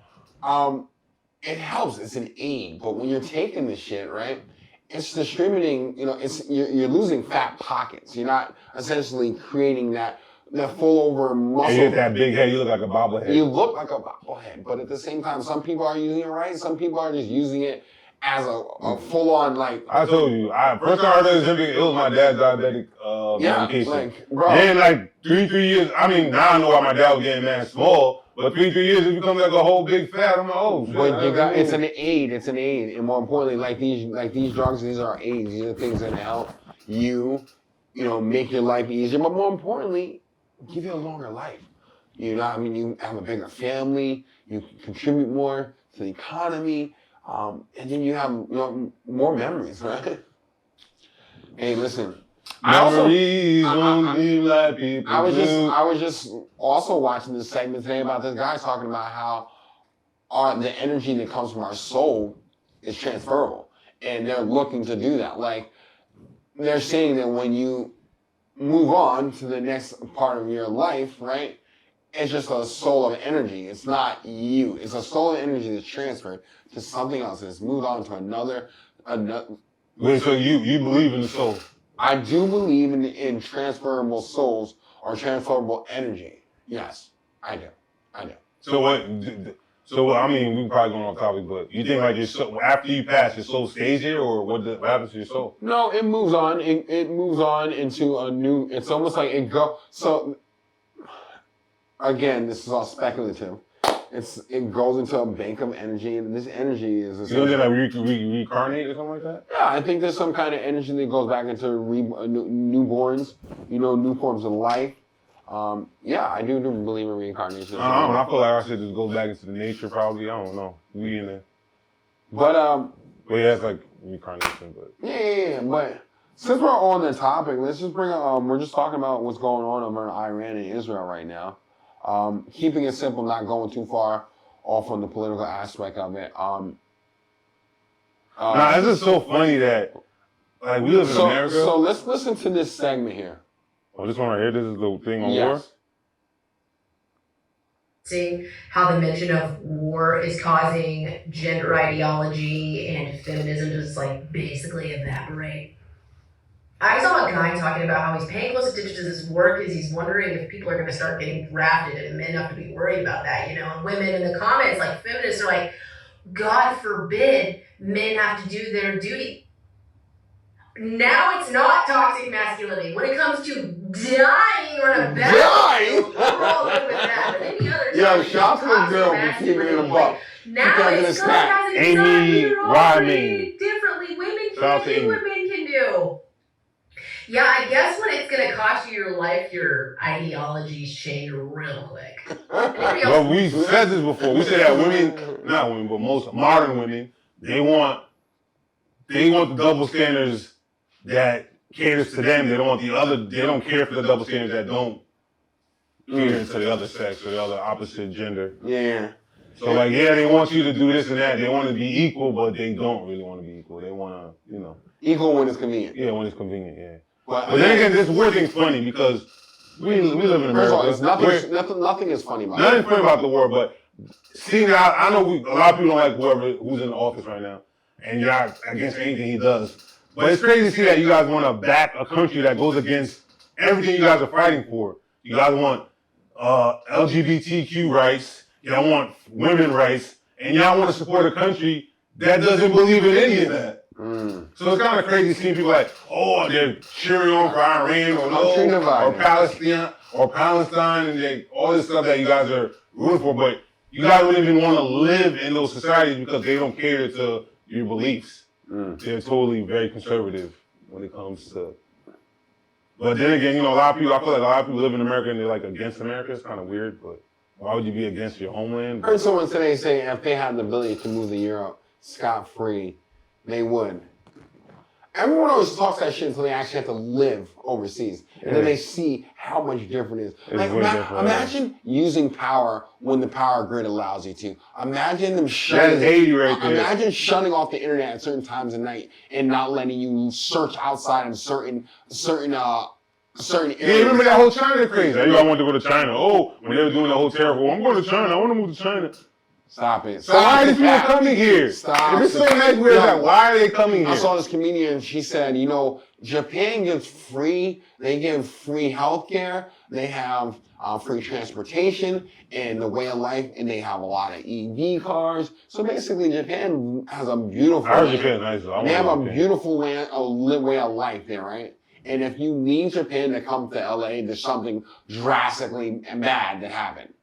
it helps. It's an aid. But when you're taking this shit, right, it's distributing. You're losing fat pockets. You're not essentially creating that full over muscle. You get that big head. You look like a bobblehead. You look like a bobblehead, but at the same time, some people are using it right. Some people are just using it as a full on like. I told you, first time I heard of Ozempic, it was my dad's diabetic medication. Like, bro. Then like 3 years. I mean, now I know why my dad was getting mad small. But 3 years, it becomes like a whole big fat. I'm like, oh shit. But it's an aid. It's an aid, and more importantly, like these drugs, these are aids. These are things that help you, make your life easier. But more importantly, give you a longer life. You have a bigger family. You contribute more to the economy. And then you have more memories, right? Hey, listen. Memories won't be like people I was just also watching this segment today about this guy talking about how the energy that comes from our soul is transferable, and they're looking to do that. Like they're saying that when you move on to the next part of your life, right? It's just a soul of energy. It's not you. It's a soul of energy that's transferred to something else. It's moved on to another. Wait, so you believe in the soul? I do believe in transferable souls or transferable energy. Yes, I do. So what? So I mean, we probably going off topic, but you think like your soul, after you pass, your soul stays here, or what happens to your soul? No, it moves on. It moves on into a new. It's almost like it go. So again, this is all speculative. It goes into a bank of energy, and this energy is. You know, like reincarnate or something like that? Yeah, I think there's some kind of energy that goes back into newborns. New forms of life. Yeah, I do believe in reincarnation. I feel like our shit just goes back into the nature, probably. I don't know. We in there. But well, yeah, it's like reincarnation, but. Yeah. But since we're on the topic, let's just bring up. We're just talking about what's going on over in Iran and Israel right now. Keeping it simple, not going too far off on the political aspect of it. It's just so funny that like we live in America. So let's listen to this segment here. Oh, this one right here. This is the thing on war. Seeing how the mention of war is causing gender ideology and feminism to just like basically evaporate. I saw a guy talking about how he's paying close attention to this work because he's wondering if people are going to start getting drafted and men have to be worried about that, and women in the comments, like feminists are like, God forbid men have to do their duty. Now it's not toxic masculinity. When it comes to dying on a battlefield, we're all good with that. But any other Yo, shout to the girl for keeping it a buck. Now it's those guys that Amy Rodman differently. Women Shout can do what men can do. Yeah, I guess when it's gonna cost you your life, your ideologies change real quick. Well, we said this before. We said that women, not women, but most modern women, they want the double standards that caters to them. They don't want the other. They don't care for the double standards that don't cater to the other sex or the other opposite gender. Yeah. So like, yeah, they want you to do this and that. They want to be equal, but they don't really want to be equal. They want to, Equal when it's convenient. Yeah, when it's convenient. Yeah. But then again, this weird thing's funny because we live in America. First of all, nothing is funny about it. Nothing's funny about the war, but seeing out, I know a lot of people don't like who's in the office right now, and you're not against anything he does. But it's crazy to see that you guys want to back a country that goes against everything you guys are fighting for. You guys want LGBTQ rights, y'all want women rights, and y'all want to support a country that doesn't believe in any of that. So it's kind of crazy seeing people like, oh, they're cheering on for Iran or Palestine, and all this stuff that you guys are rooting for, but you guys don't even want to live in those societies because they don't cater to your beliefs. They're totally very conservative when it comes to. But then again, a lot of people, I feel like a lot of people live in America and they're like against America. It's kind of weird, but why would you be against your homeland? I heard someone today saying if they had the ability to move to Europe scot-free, they would. Everyone always talks that shit until they actually have to live overseas. And then they see how much different it is. Like, imagine using power when the power grid allows you to. Imagine them shutting shutting off the internet at certain times of night and not letting you search outside of certain areas. Yeah, remember that whole China craze? Everybody wanted to go to China. Oh, when they were doing the whole terrible, I'm going to China. I want to move to China. Stop it. So why are these people coming here? Stop. If it's so nice, why are they coming here? I saw this comedian, she said, Japan gives they give free healthcare, they have free transportation and the way of life, and they have a lot of EV cars. So basically, Japan has a beautiful they have a beautiful way of life there, right? And if you leave Japan to come to LA, there's something drastically bad that happened.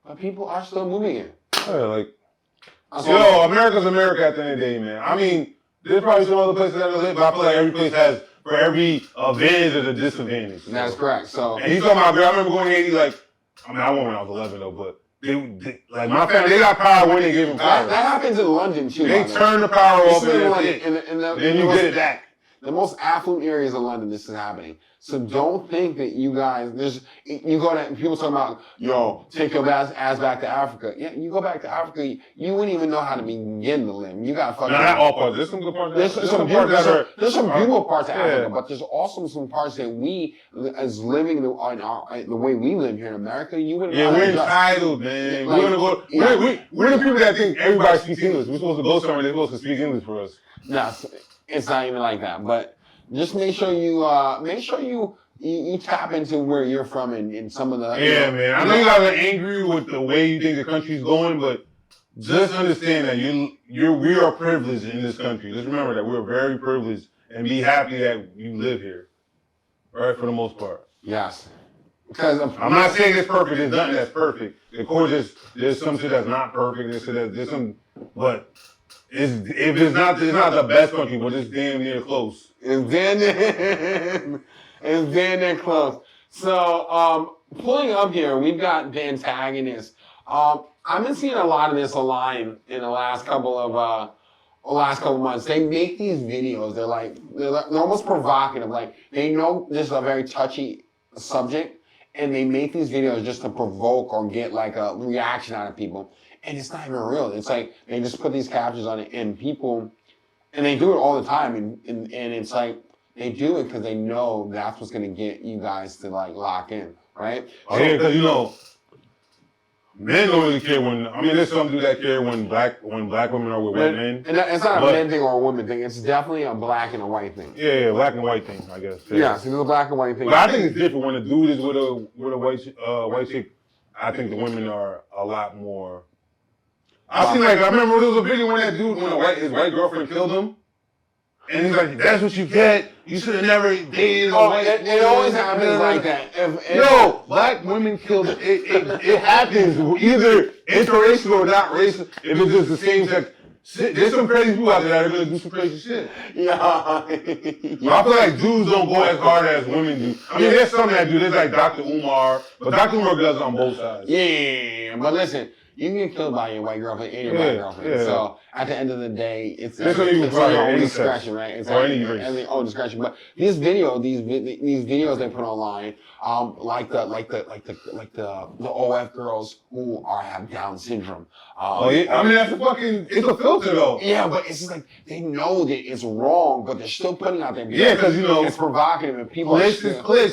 But people are still moving here. Yeah, America's America at the end of the day, man. I mean, there's probably some other places that are lit, but I feel like every place has, for every advantage or the disadvantage. So. That's correct. So, and he's talking about, I remember going to Haiti, I went when I was 11 though, but they my family, they got power when they gave them power. That happens in London too. They turn the power off and then you get it back. The most affluent areas of London, this is happening. So don't think that you guys, you go to, people talking about, take your ass back to Africa. Yeah, you go back to Africa, you wouldn't even know how to begin to live. You got fucking. Not all parts. There's some good parts. There's some beautiful parts of Africa, but there's also some parts that we, as living the way we live here in America, you wouldn't. Yeah, we're entitled, man. We're gonna go. We're the people that think everybody speaks English. We're supposed to go somewhere. They're supposed to speak English for us. No, it's not even like that. But just make sure you tap into where you're from and some of the. Yeah, man. I know you guys are angry with the way you think the country's going, but just understand that we are privileged in this country. Just remember that we're very privileged and be happy that you live here. Right, for the most part. Yes. Because I'm not saying it's perfect. There's nothing that's perfect. Of course, there's some shit that's not perfect. There's some, but it's not the best country, but it's damn near close. It's damn near close. So, pulling up here, we've got the Antagonist. I've been seeing a lot of this online in the last couple of months. They make these videos. They're almost provocative. Like, they know this is a very touchy subject, and they make these videos just to provoke or get like a reaction out of people. And it's not even real. It's like they just put these captions on it, and they do it all the time. And it's like they do it because they know that's what's gonna get you guys to like lock in, right? Yeah, because men don't really care there's some dudes that care when black women are with white men. And it's not a men thing or a woman thing. It's definitely a black and a white thing. Yeah, black and white thing, I guess. Yeah, so it's a black and white thing. But I think it's different when a dude is with a white chick. I think the women are a lot more. I remember there was a video when his white girlfriend killed him. And he's like, that's what you get. You should have never dated a white woman. It always happens like that. Yo, black women kill it happens either interracial or not racist. If it's just the same sex. There's some crazy people out there that are gonna do some crazy shit. Yeah. I feel like dudes don't go as hard as women do. I mean, there's some that do. There's like Dr. Umar, but Dr. Umar does it on both sides. Yeah, but listen, you can get killed by your white girlfriend and your black girlfriend. Yeah. So at the end of the day, it's your own discretion, right? It's or any race. own discretion. But these videos they put online, like the OF girls who have Down syndrome. I mean, that's it's a filter though. Yeah, but it's just like they know that it's wrong, but they're still putting out there. Yeah, because it's provocative and people. Clicks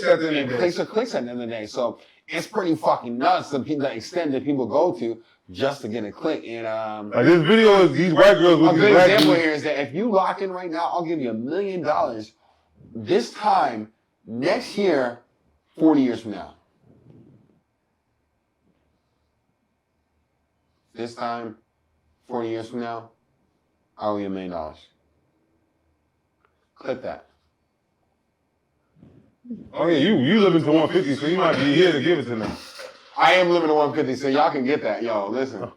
at the end of the day. Clicks at the end of the day. So it's pretty fucking nuts the extent that people go to just to get a click. And like this video is these white girls with a these good black example dudes. here is that if you lock in right now, I'll give you $1 million this time next year, 40 years from now. This time, 40 years from now, I owe you $1 million. Clip that. Oh yeah, you live into 150, so you might be here to give it to them. I am living to 150, so y'all can get that. Yo, listen.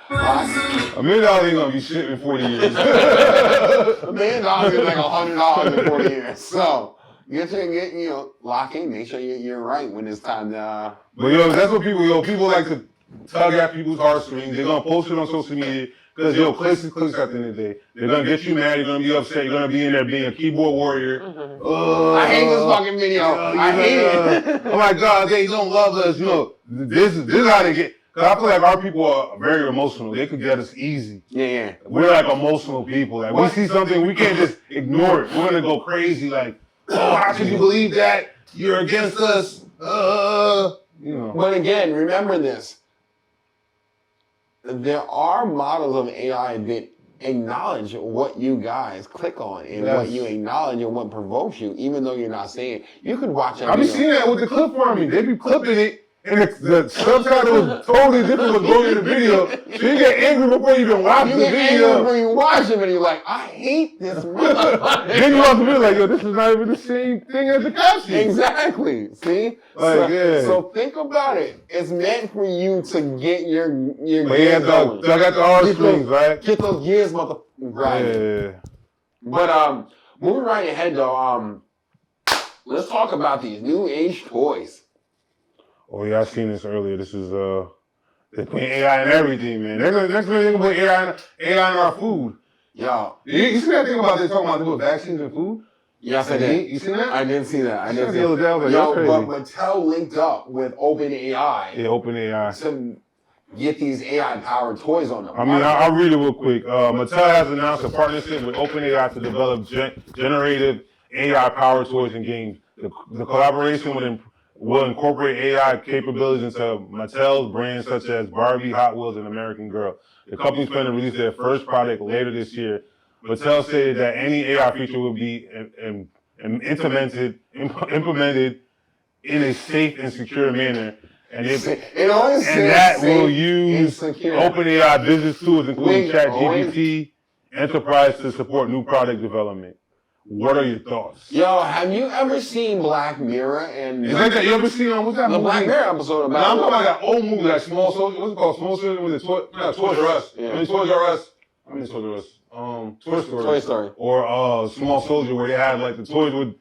$1 million ain't gonna be shit in 40 years. $1 million is like $100 in 40 years. So lock in. Make sure you're right when it's time to. But that's what people like to tug at people's heartstrings. They're gonna post it on social media because clicks is clicks at the end of the day. They're gonna get you mad. You're gonna be upset. You're gonna be in there being a keyboard warrior. I hate this fucking video. I hate it. Oh my God, they don't love us. This is how they get. Cause I feel like our people are very emotional. They could get us easy. Yeah. We're like emotional people. Like we see something, we can't just ignore it. We're gonna go crazy. Like, oh, how could you believe that? You're against us. But again, remember this. There are models of AI that acknowledge what you guys click on and what you acknowledge and what provokes you, even though you're not saying it. You could watch that. I be seeing that with the clip farming. They be clipping it. And the subtitle was totally different what's going in the video. So you get angry before you even watch the video. You get angry before you watch the video. You're like, I hate this motherfucker. Then you watch the video like, yo, this is not even the same thing as the caption. Exactly. See? So think about it. It's meant for you to get your gears going. I got the heartstrings, right? Get those gears, motherfucking grinding. Yeah. But moving right ahead though, let's talk about these new age toys. Oh yeah, I seen this earlier. This is they're putting AI in everything, man. Next thing they're gonna put AI in our food. Yo, you see that thing about they talking about they put vaccines in food? Yes, I did. You seen that? I didn't see that. I didn't see that. that. Yo, but Mattel linked up with OpenAI. Yeah, OpenAI. To get these AI-powered toys on them. I mean, I'll read it real quick. Mattel has announced a partnership with OpenAI to develop generative AI-powered toys and games. The collaboration will incorporate AI capabilities into Mattel's brands such as Barbie, Hot Wheels, and American Girl. The company's plan to release their first product later this year. Mattel stated that any AI feature will be implemented in a safe and secure manner, and that will use OpenAI business tools, including ChatGPT Enterprise, to support new product development. What are your thoughts? Yo, have you ever seen Black Mirror? And it's like that. You ever seen what's that the movie? Black Mirror episode about? I'm talking about that old movie, like Small Soldier. What's it called? Small Soldier with the Toys R Us. Yeah. Toys R Us. Toys R Us. Toy Story. Or Small Soldier, where they had like the toys would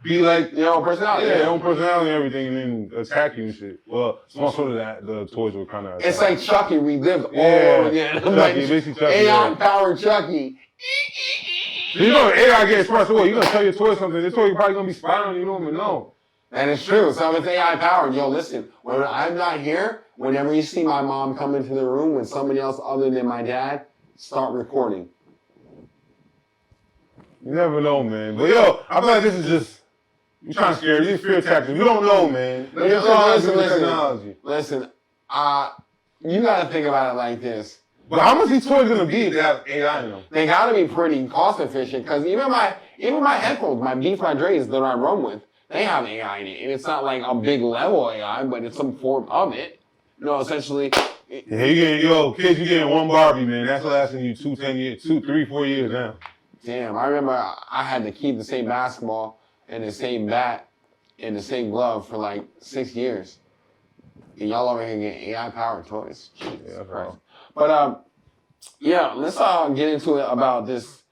be like their own personality. Yeah, their own personality and everything, and then attack you and shit. Well, Small Soldier, the toys were kind of. It's like Chucky relived all over again. Chucky, basically Chucky. AI-powered Chucky. You know, AI gets smart, so what? You gonna tell your toy something, this toy probably gonna be spying on you, you don't even know. And it's true. So if it's AI-powered, yo, listen, when I'm not here, whenever you see my mom come into the room with somebody else other than my dad, start recording. You never know, man. But yo, I feel like this is just, you trying to scare you, fear tactics. You don't know, man. Listen, you gotta think about it like this. But how much these toys gonna be if they have AI in them? They gotta be pretty cost efficient, because even my headphones, my Beats by Dre's that I run with, they have AI in it. And it's not like a big level AI, but it's some form of it. You know, essentially. Yeah, kids, you getting one Barbie, man. That's lasting you 4 years now. damn, I remember I had to keep the same basketball and the same bat and the same glove for like 6 years. And y'all over here getting AI-powered toys. Jesus Christ. But, yeah, let's get into it about this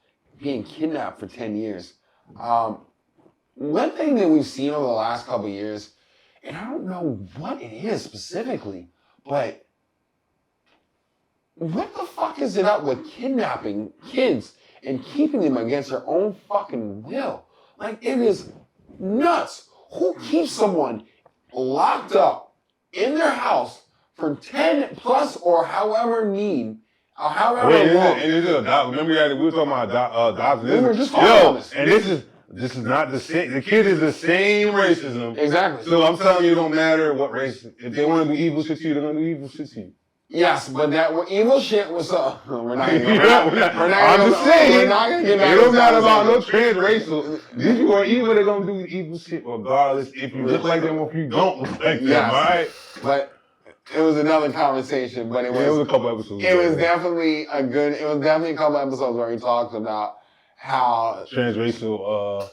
being kidnapped for 10 years. One thing that we've seen over the last couple of years, and I don't know what it is specifically, but what the fuck is it up with kidnapping kids and keeping them against their own fucking will? Like, it is nuts. Who keeps someone locked up in their house for 10 plus or however long? And this is remember we were talking about adoption. We were just talking about this. And this is not the same. The kid is the same racism. Exactly. So I'm telling you, it don't matter what race. If they want to do evil shit to you, they're gonna do evil shit to you. Yes, but that evil shit was up. We're not gonna I'm just saying. We're not gonna get back. It don't matter about no transracial. These people are evil. They're gonna do evil shit regardless if you look like them or if you don't look like them. All right. But it was another conversation. But it was a couple episodes. It was definitely a couple episodes where he talked about how transracial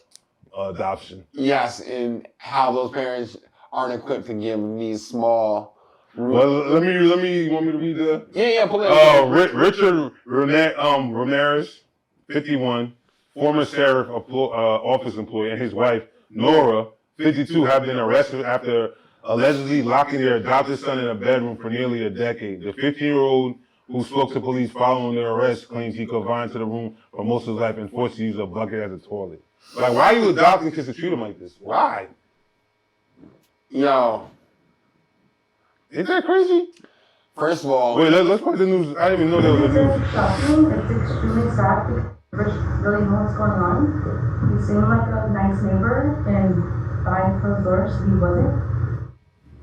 adoption. Yes, and how those parents aren't equipped to give these small. Well, let me. You want me to read the? Yeah. Pull it Richard Ramirez, 51, former sheriff office employee, and his wife Nora, 52, have been arrested after allegedly locking their adopted son in a bedroom for nearly a decade. The 15-year-old, who spoke to police following their arrest, claims he confined to the room for most of his life and forced to use a bucket as a toilet. Like, why are you adopting kids to treat them like this? Why? Yo. Ain't that crazy? First of all... Wait, let's put the news. I didn't even know there was a news. It's shocking. It's extremely sad because Rich really know what's going on. He seemed like a nice neighbor, and behind closed doors, he wasn't.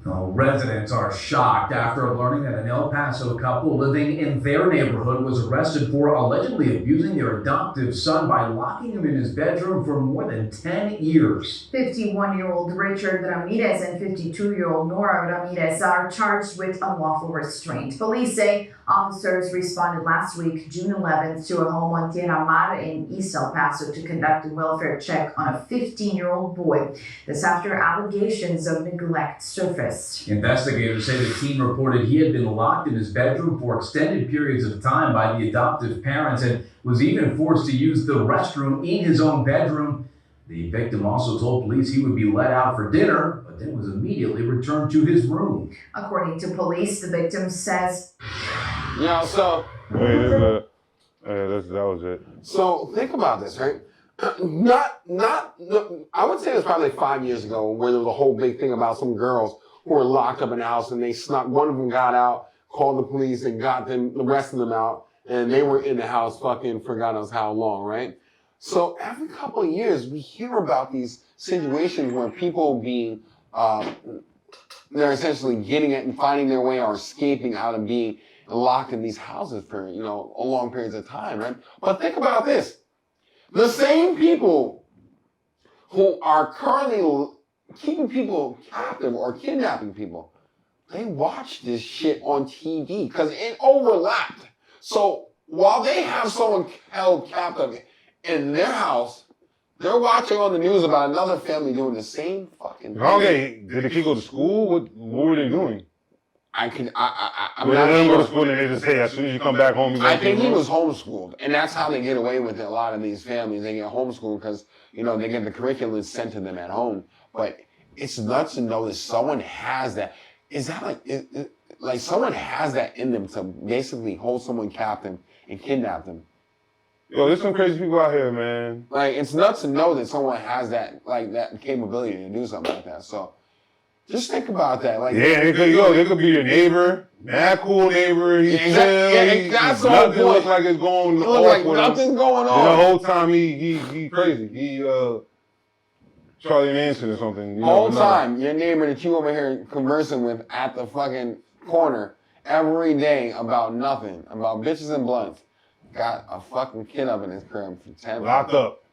Residents are shocked after learning that an El Paso couple living in their neighborhood was arrested for allegedly abusing their adoptive son by locking him in his bedroom for more than 10 years. 51-year-old Richard Ramirez and 52-year-old Nora Ramirez are charged with unlawful restraint. Police say officers responded last week, June 11th, to a home on Tierra Mar in East El Paso to conduct a welfare check on a 15-year-old boy. This after allegations of neglect surfaced. Investigators say the teen reported he had been locked in his bedroom for extended periods of time by the adoptive parents and was even forced to use the restroom in his own bedroom. The victim also told police he would be let out for dinner, but then was immediately returned to his room. According to police, the victim says... Yeah, so... Wait, that was it. So, think about this, right? I would say it was probably 5 years ago where there was a whole big thing about some girls who were locked up in the house and they snuck. One of them got out, called the police and got the rest of them out, and they were in the house fucking for God knows how long, right? So every couple of years we hear about these situations where people being, they're essentially getting it and finding their way or escaping out of being locked in these houses for, long periods of time, right? But think about this. The same people who are currently keeping people captive or kidnapping people, they watch this shit on TV because it overlapped. So while they have someone held captive in their house, they're watching on the news about another family doing the same fucking thing. Okay, did the kid go to school? What were they doing? I'm not not sure. Go to sure. school and they just say, as soon as you come back home, I think he was homeschooled, and that's how they get away with it. A lot of these families, they get homeschooled because, they get the curriculum sent to them at home. But it's nuts to know that someone has that. Is that like someone has that in them to basically hold someone captive and kidnap them? Yo, there's some crazy people out here, man. Like, it's nuts to know that someone has that capability to do something like that. So, just think about that. Like, yeah, they could be your neighbor, mad cool neighbor. He's chill. That's the whole point. Looks like it's going. It looks like nothing's going on. And the whole time he crazy. He Charlie Manson or something. The whole time, your neighbor that you over here conversing with at the fucking corner every day about nothing, about bitches and blunts, got a fucking kid up in his crib for 10 locked up.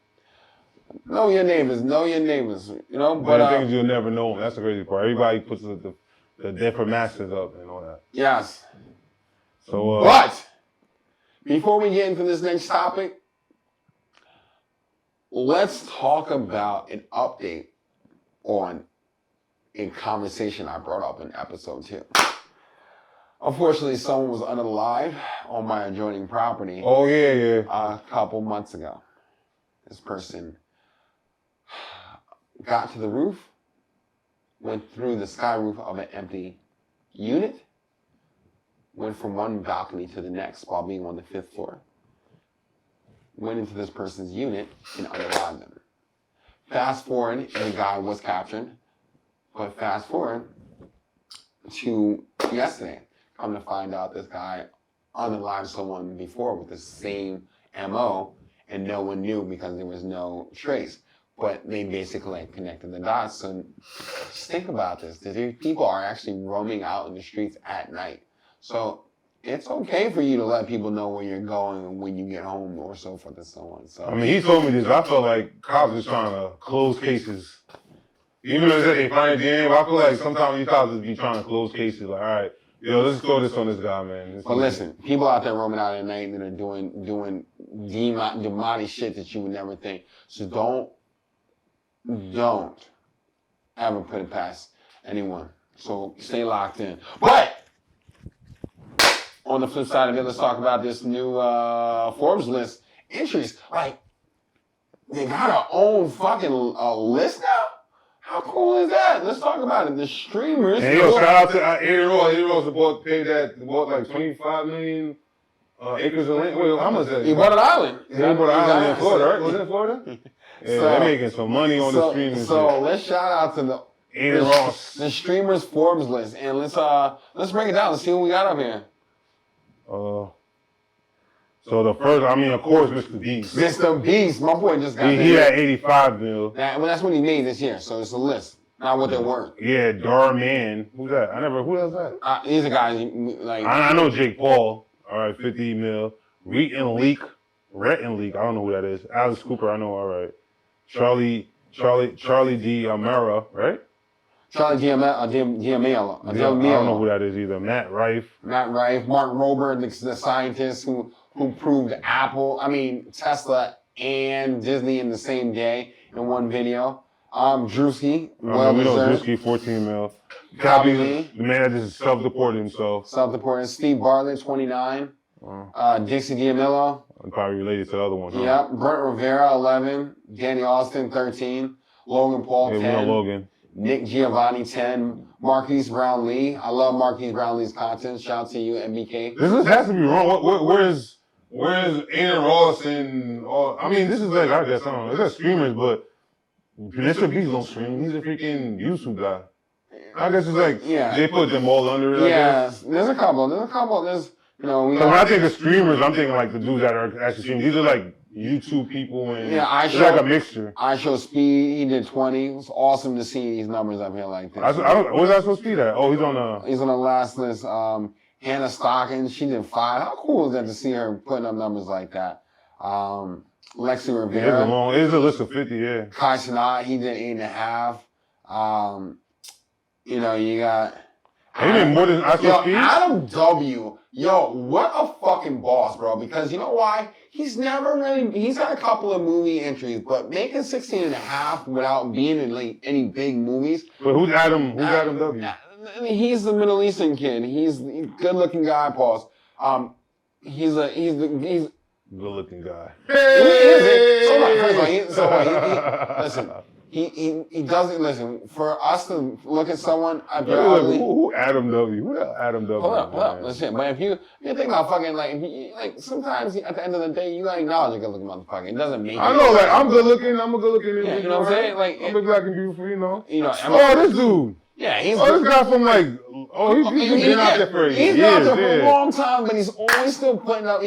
Know your neighbors. But the things you'll never know. That's the crazy part. Everybody puts the different masters up and all that. Yes. So, but before we get into this next topic, let's talk about an update on a conversation I brought up in episode 2. Unfortunately, someone was unalive on my adjoining property. Oh, yeah. A couple months ago. This person got to the roof, went through the sky roof of an empty unit, went from one balcony to the next while being on the 5th floor, went into this person's unit and unalived them. Fast forward, and the guy was captured, but fast forward to yesterday, come to find out this guy unalived someone before with the same MO, and no one knew because there was no trace. But they basically connected the dots. And just think about this. These people are actually roaming out in the streets at night. So it's okay for you to let people know where you're going and when you get home or so forth and so on. So I mean, he told me this. I felt like cops is trying to close cases. Even though they find it at the end, I feel like sometimes these cops just be trying to close cases. Like, all right, yo, let's throw this on this guy, man. But listen, people out there roaming out at night that are doing demonic shit that you would never think. So don't ever put it past anyone. So stay locked in. But on the flip side of it, let's talk about this new Forbes list entries. Like, they got our own fucking list now? How cool is that? Let's talk about it. The streamers. And yo, shout out to Aaron Ross. Aaron Ross bought like 25 million acres of land. Wait, how much is that? He bought an island. He bought an island in Florida, right? Was it in Florida? Yeah, So- they're making some money on the streaming. So let's shout out to the Aaron Ross. the streamers Forbes list, and let's break it down. Let's see what we got up here. So the first, I mean, of course, Mr. Beast. Mr. Beast, my boy just got He had 85 mil. that's what he made this year. So it's a list, not what they're worth. Yeah, Darman. Who's that? Who else that? These are guys like I know Jake Paul. All right, 50 mil. Rhett and Leak. I don't know who that is. Alice Cooper, I know. All right. Charlie D. Amara, right? Charlie D'Amelio. I don't know who that is either. Matt Rife. Mark Rober, the scientist who proved Tesla and Disney in the same day in one video. Drewski, We know Drewski, 14 mil. Copy, the man that just self-deported himself. Self-deported. Steve Bartlett, 29. Dixie D'Amelio. Probably related to the other one. Huh? Yep. Brent Rivera, 11. Danny Austin, 13. Logan Paul, 10. We know Logan. Nick Giovanni, 10. Marquise Brownlee. I love Marquise Brownlee's content. Shout out to you, MBK. This has to be wrong. Where's Aaron Ross and all? I mean, this is like, I guess, I don't know. It's like streamers, but Mr. Beast don't stream. He's a freaking YouTube guy. I guess it's like, they put them all under it. Yeah, there's a couple. When I think of streamers, I'm thinking like the dudes that are actually streaming. These are like YouTube people and it's like a mixture. I Show Speed, he did 20. It was awesome to see these numbers up here like this. Where's I Show Speed at? Oh, he's on the last list. Hannah Stockton, she did 5. How cool is that to see her putting up numbers like that? Lexi Rivera. It is a list of 50, yeah. Kai Cenat, he did 8.5. You got Even more than I Show Speed? Adam W. Yo, what a fucking boss, bro. Because you know why? He's got a couple of movie entries, but making 16.5 without being in like any big movies. But who's Adam W? I mean, he's the Middle Eastern kid. He's a good-looking guy, pause. He's good looking guy. Listen. He doesn't listen. For us to look at someone, who Adam W? Who the Adam W? Hold up. Listen, but if you think about fucking sometimes at the end of the day, you gotta acknowledge a good looking motherfucker. It doesn't mean I know, I'm good looking. I'm a good looking. Yeah, you know what I'm saying? Like, I'm a black and beautiful. This dude. Yeah, he's this guy from he's been out there for years. He's been out there for a long time, but he's always still putting up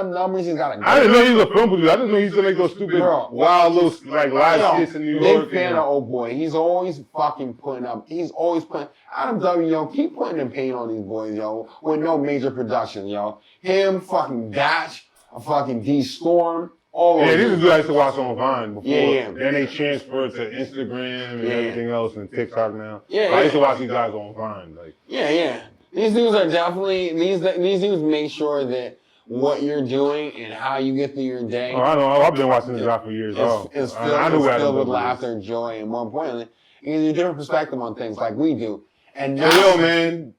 numbers. He's got I didn't know he was a film producer. I didn't know he used to make those stupid, wild little live skits in New York. Big fan of old boy. He's always fucking putting up. Adam W, yo, keep putting the paint on these boys, yo, with no major production, yo. Him, fucking Batch, fucking D Storm. These are dudes I used to watch on Vine before. Yeah. Then they transferred to Instagram and everything else and TikTok now. Yeah. I used to watch these guys on Vine. These dudes are definitely these dudes make sure that what you're doing and how you get through your day. Oh, I know. I've been watching this guy for years. It's filled with laughter and joy, and more importantly, it gives you a different perspective on things like we do. And now, yo, man,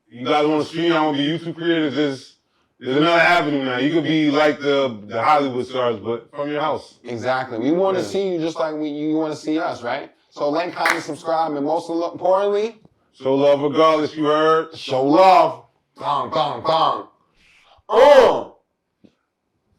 you guys want to stream? I want to be YouTube creators. There's another avenue now. You could be like the Hollywood stars, but from your house. Exactly. We want to see you just like you want to see us, right? So like, comment, subscribe, and most importantly, show love regardless. You heard? Show love. Gong, gong, gong.